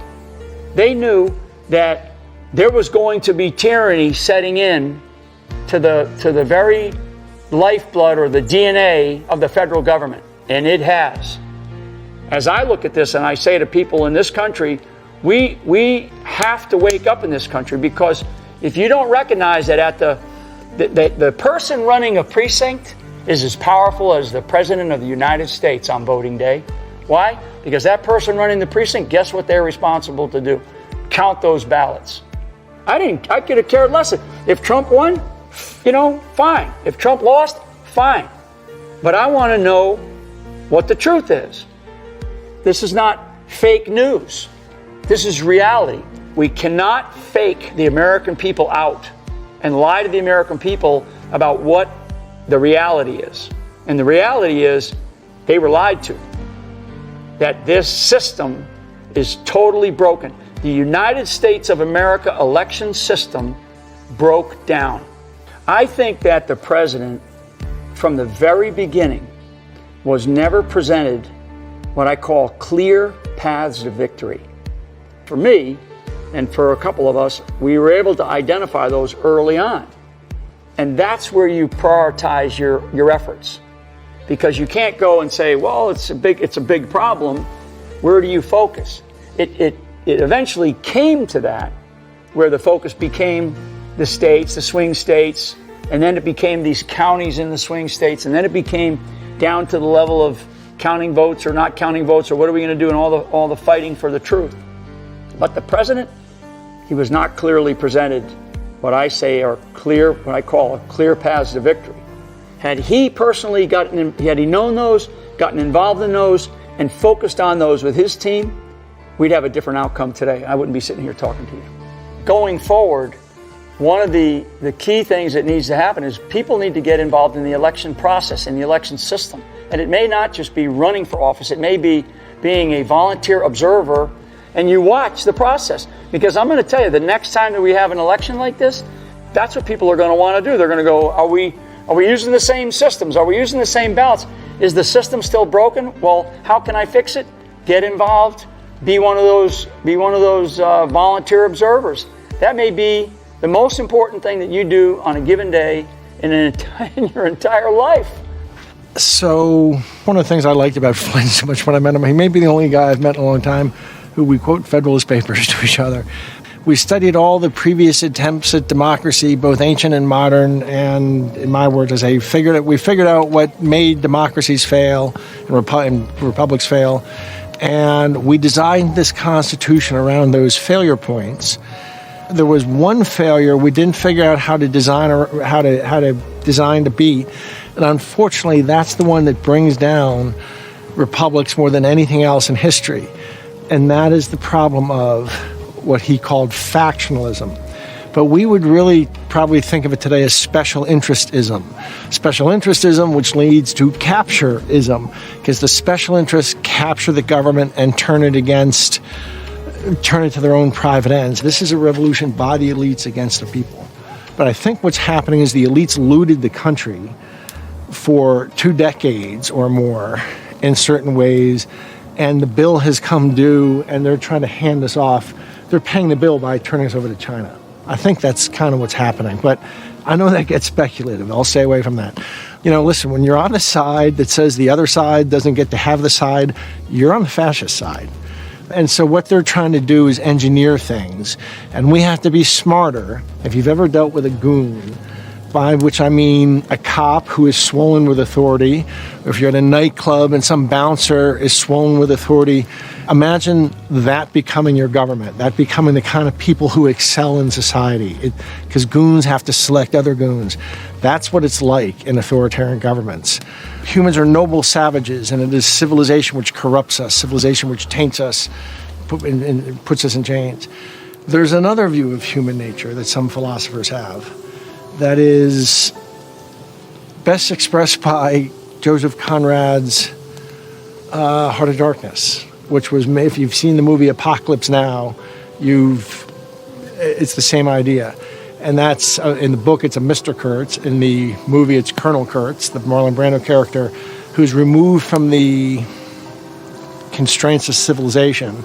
that there was going to be tyranny setting in to the very lifeblood or the DNA of the federal government. And it has. As I look at this and I say to people in this country, we have to wake up in this country, because if you don't recognize that the person running a precinct is as powerful as the President of the United States on voting day. Why? Because that person running the precinct, guess what they're responsible to do? Count those ballots. I could have cared less. If Trump won, fine. If Trump lost, fine. But I want to know what the truth is. This is not fake news. This is reality. We cannot fake the American people out and lie to the American people about what the reality is. And the reality is they were lied to. That this system is totally broken. The United States of America election system broke down. I think that the president, from the very beginning, was never presented what I call clear paths to victory. For me, and for a couple of us, we were able to identify those early on. And that's where you prioritize your efforts. Because you can't go and say, well, it's a big problem. Where do you focus? It eventually came to that, where the focus became the states, the swing states, and then it became these counties in the swing states, and then it became down to the level of counting votes or not counting votes, or what are we going to do, and all the fighting for the truth. But the president, he was not clearly presented what I say are clear, what I call clear paths to victory. Had he personally had he known those, gotten involved in those, and focused on those with his team, we'd have a different outcome today. I wouldn't be sitting here talking to you. Going forward, one of the key things that needs to happen is people need to get involved in the election process, in the election system. And it may not just be running for office. It may be being a volunteer observer, and you watch the process. Because I'm going to tell you, the next time that we have an election like this, that's what people are going to want to do. They're going to go, are we using the same systems? Are we using the same ballots? Is the system still broken? Well, how can I fix it? Get involved. Be one of those volunteer observers. That may be the most important thing that you do on a given day in your entire life. So one of the things I liked about Flynn so much when I met him, he may be the only guy I've met in a long time who we quote Federalist Papers to each other. We studied all the previous attempts at democracy, both ancient and modern, and in my words, we figured out what made democracies fail and republics fail. And we designed this Constitution around those failure points. There was one failure we didn't figure out how to design to beat, and unfortunately, that's the one that brings down republics more than anything else in history, and that is the problem of what he called factionalism. But we would really probably think of it today as special interestism. Special interestism, which leads to captureism, because the special interests capture the government and turn it to their own private ends. This is a revolution by the elites against the people. But I think what's happening is the elites looted the country for 2 decades or more in certain ways, and the bill has come due, and they're trying to hand us off. They're paying the bill by turning us over to China. I think that's kind of what's happening, but I know that gets speculative. I'll stay away from that. Listen, when you're on the side that says the other side doesn't get to have the side, you're on the fascist side. And so what they're trying to do is engineer things, and we have to be smarter. If you've ever dealt with a goon, by which I mean a cop who is swollen with authority, or if you're at a nightclub and some bouncer is swollen with authority, imagine that becoming your government, that becoming the kind of people who excel in society, because goons have to select other goons. That's what it's like in authoritarian governments. Humans are noble savages, and it is civilization which corrupts us, civilization which taints us and puts us in chains. There's another view of human nature that some philosophers have that is best expressed by Joseph Conrad's Heart of Darkness, which was, if you've seen the movie Apocalypse Now, it's the same idea. And that's, in the book, it's a Mr. Kurtz. In the movie, it's Colonel Kurtz, the Marlon Brando character, who's removed from the constraints of civilization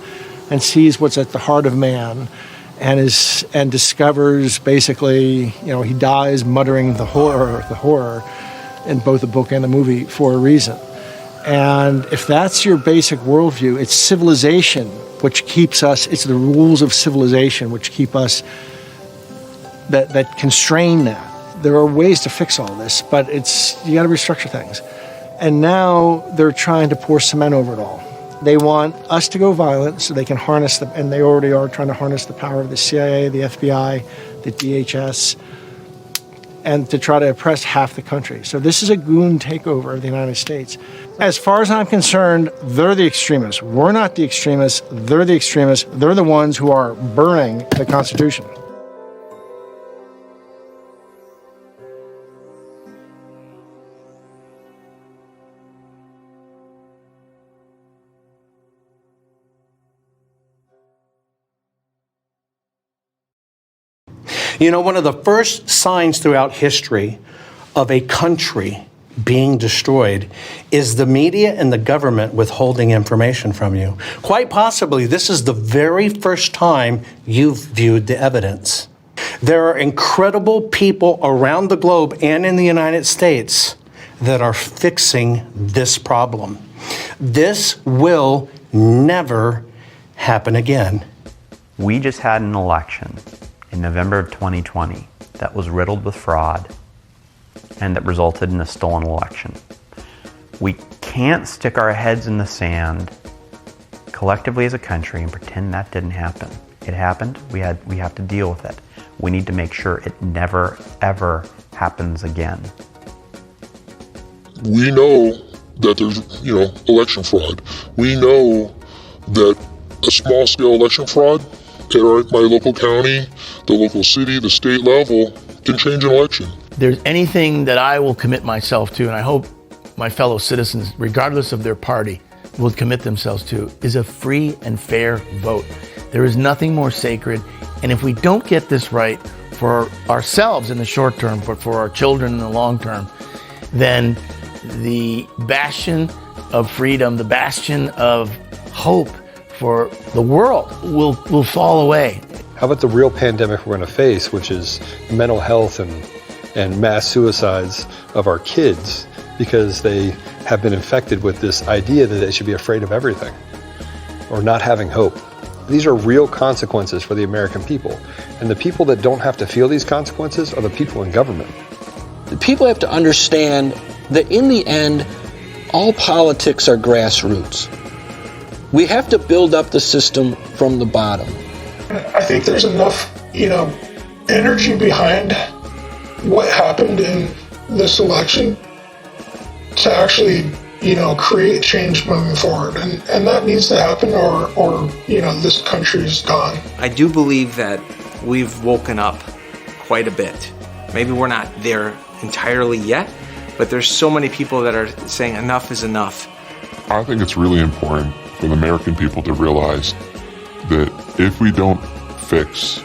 and sees what's at the heart of man, and discovers basically, he dies muttering the horror in both the book and the movie for a reason. And if that's your basic worldview, it's civilization which keeps us, it's the rules of civilization which keep us, that constrain that. There are ways to fix all this, but you got to restructure things. And now they're trying to pour cement over it all. They want us to go violent so they can harness and they already are trying to harness the power of the CIA, the FBI, the DHS, and to try to oppress half the country. So this is a goon takeover of the United States. As far as I'm concerned, they're the extremists. We're not the extremists. They're the extremists. They're the ones who are burning the Constitution. One of the first signs throughout history of a country being destroyed is the media and the government withholding information from you. Quite possibly, this is the very first time you've viewed the evidence. There are incredible people around the globe and in the United States that are fixing this problem. This will never happen again. We just had an election in November of 2020 that was riddled with fraud and that resulted in a stolen election. We can't stick our heads in the sand collectively as a country and pretend that didn't happen. It happened. We have to deal with it. We need to make sure it never, ever happens again. We know that there's, election fraud. We know that a small-scale election fraud at my local county, the local city, the state level can change an election. There's anything that I will commit myself to, and I hope my fellow citizens, regardless of their party, will commit themselves to, is a free and fair vote. There is nothing more sacred, and if we don't get this right for ourselves in the short term, but for our children in the long term, then the bastion of freedom, the bastion of hope for the world will fall away. How about the real pandemic we're going to face, which is mental health and mass suicides of our kids because they have been infected with this idea that they should be afraid of everything or not having hope. These are real consequences for the American people. And the people that don't have to feel these consequences are the people in government. The people have to understand that in the end, all politics are grassroots. We have to build up the system from the bottom. I think there's enough, energy behind what happened in this election to actually, create change moving forward. And that needs to happen or this country is gone. I do believe that we've woken up quite a bit. Maybe we're not there entirely yet, but there's so many people that are saying enough is enough. I think it's really important for the American people to realize that if we don't fix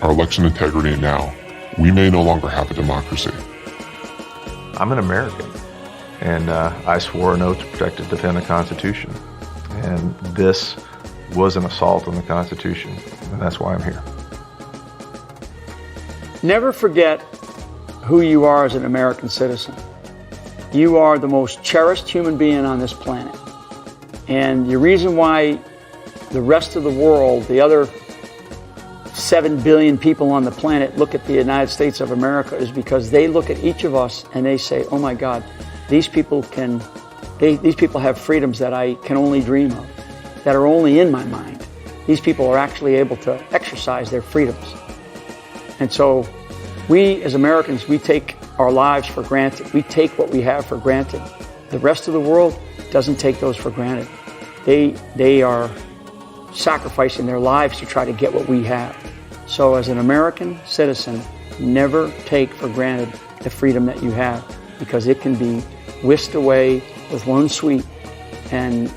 our election integrity now, we may no longer have a democracy. I'm an American, and I swore an oath to protect and defend the Constitution. And this was an assault on the Constitution, and that's why I'm here. Never forget who you are as an American citizen. You are the most cherished human being on this planet. And the reason why the rest of the world, the other 7 billion people on the planet, look at the United States of America is because they look at each of us and they say, oh my God, these people have freedoms that I can only dream of, that are only in my mind. These people are actually able to exercise their freedoms. And so we as Americans, we take our lives for granted. We take what we have for granted. The rest of the world doesn't take those for granted. They are sacrificing their lives to try to get what we have. So as an American citizen, never take for granted the freedom that you have, because it can be whisked away with one sweep and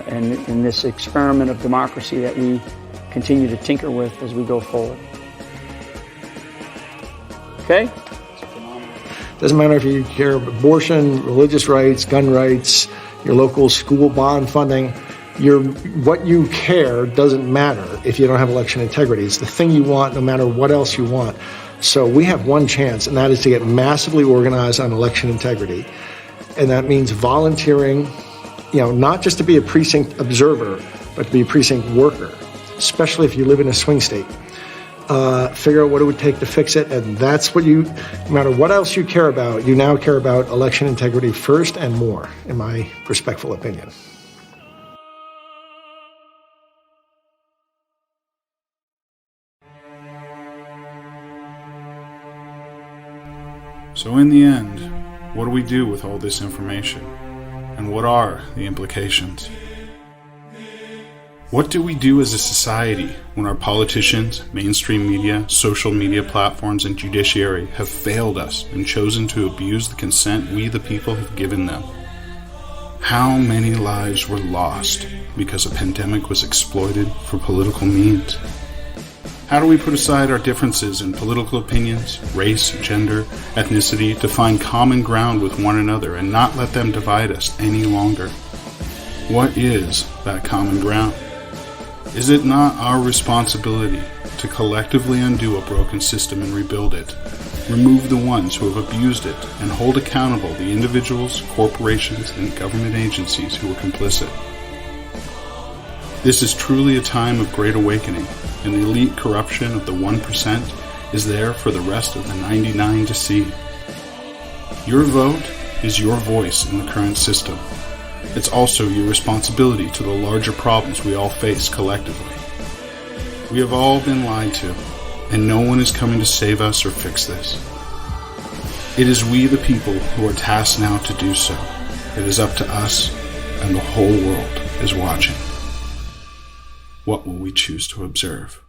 in this experiment of democracy that we continue to tinker with as we go forward. Okay? Doesn't matter if you care about abortion, religious rights, gun rights, your local school bond funding. What you care doesn't matter if you don't have election integrity. It's the thing you want no matter what else you want. So we have one chance, and that is to get massively organized on election integrity. And that means volunteering, not just to be a precinct observer, but to be a precinct worker, especially if you live in a swing state. Figure out what it would take to fix it, and that's what no matter what else you care about, you now care about election integrity first and more, in my respectful opinion. So in the end, what do we do with all this information? And what are the implications? What do we do as a society when our politicians, mainstream media, social media platforms, and judiciary have failed us and chosen to abuse the consent we the people have given them? How many lives were lost because a pandemic was exploited for political means? How do we put aside our differences in political opinions, race, gender, ethnicity to find common ground with one another and not let them divide us any longer? What is that common ground? Is it not our responsibility to collectively undo a broken system and rebuild it, remove the ones who have abused it, and hold accountable the individuals, corporations, and government agencies who were complicit? This is truly a time of great awakening, and the elite corruption of the 1% is there for the rest of the 99 to see. Your vote is your voice in the current system. It's also your responsibility to the larger problems we all face collectively. We have all been lied to, and no one is coming to save us or fix this. It is we the people who are tasked now to do so. It is up to us, and the whole world is watching. What will we choose to observe?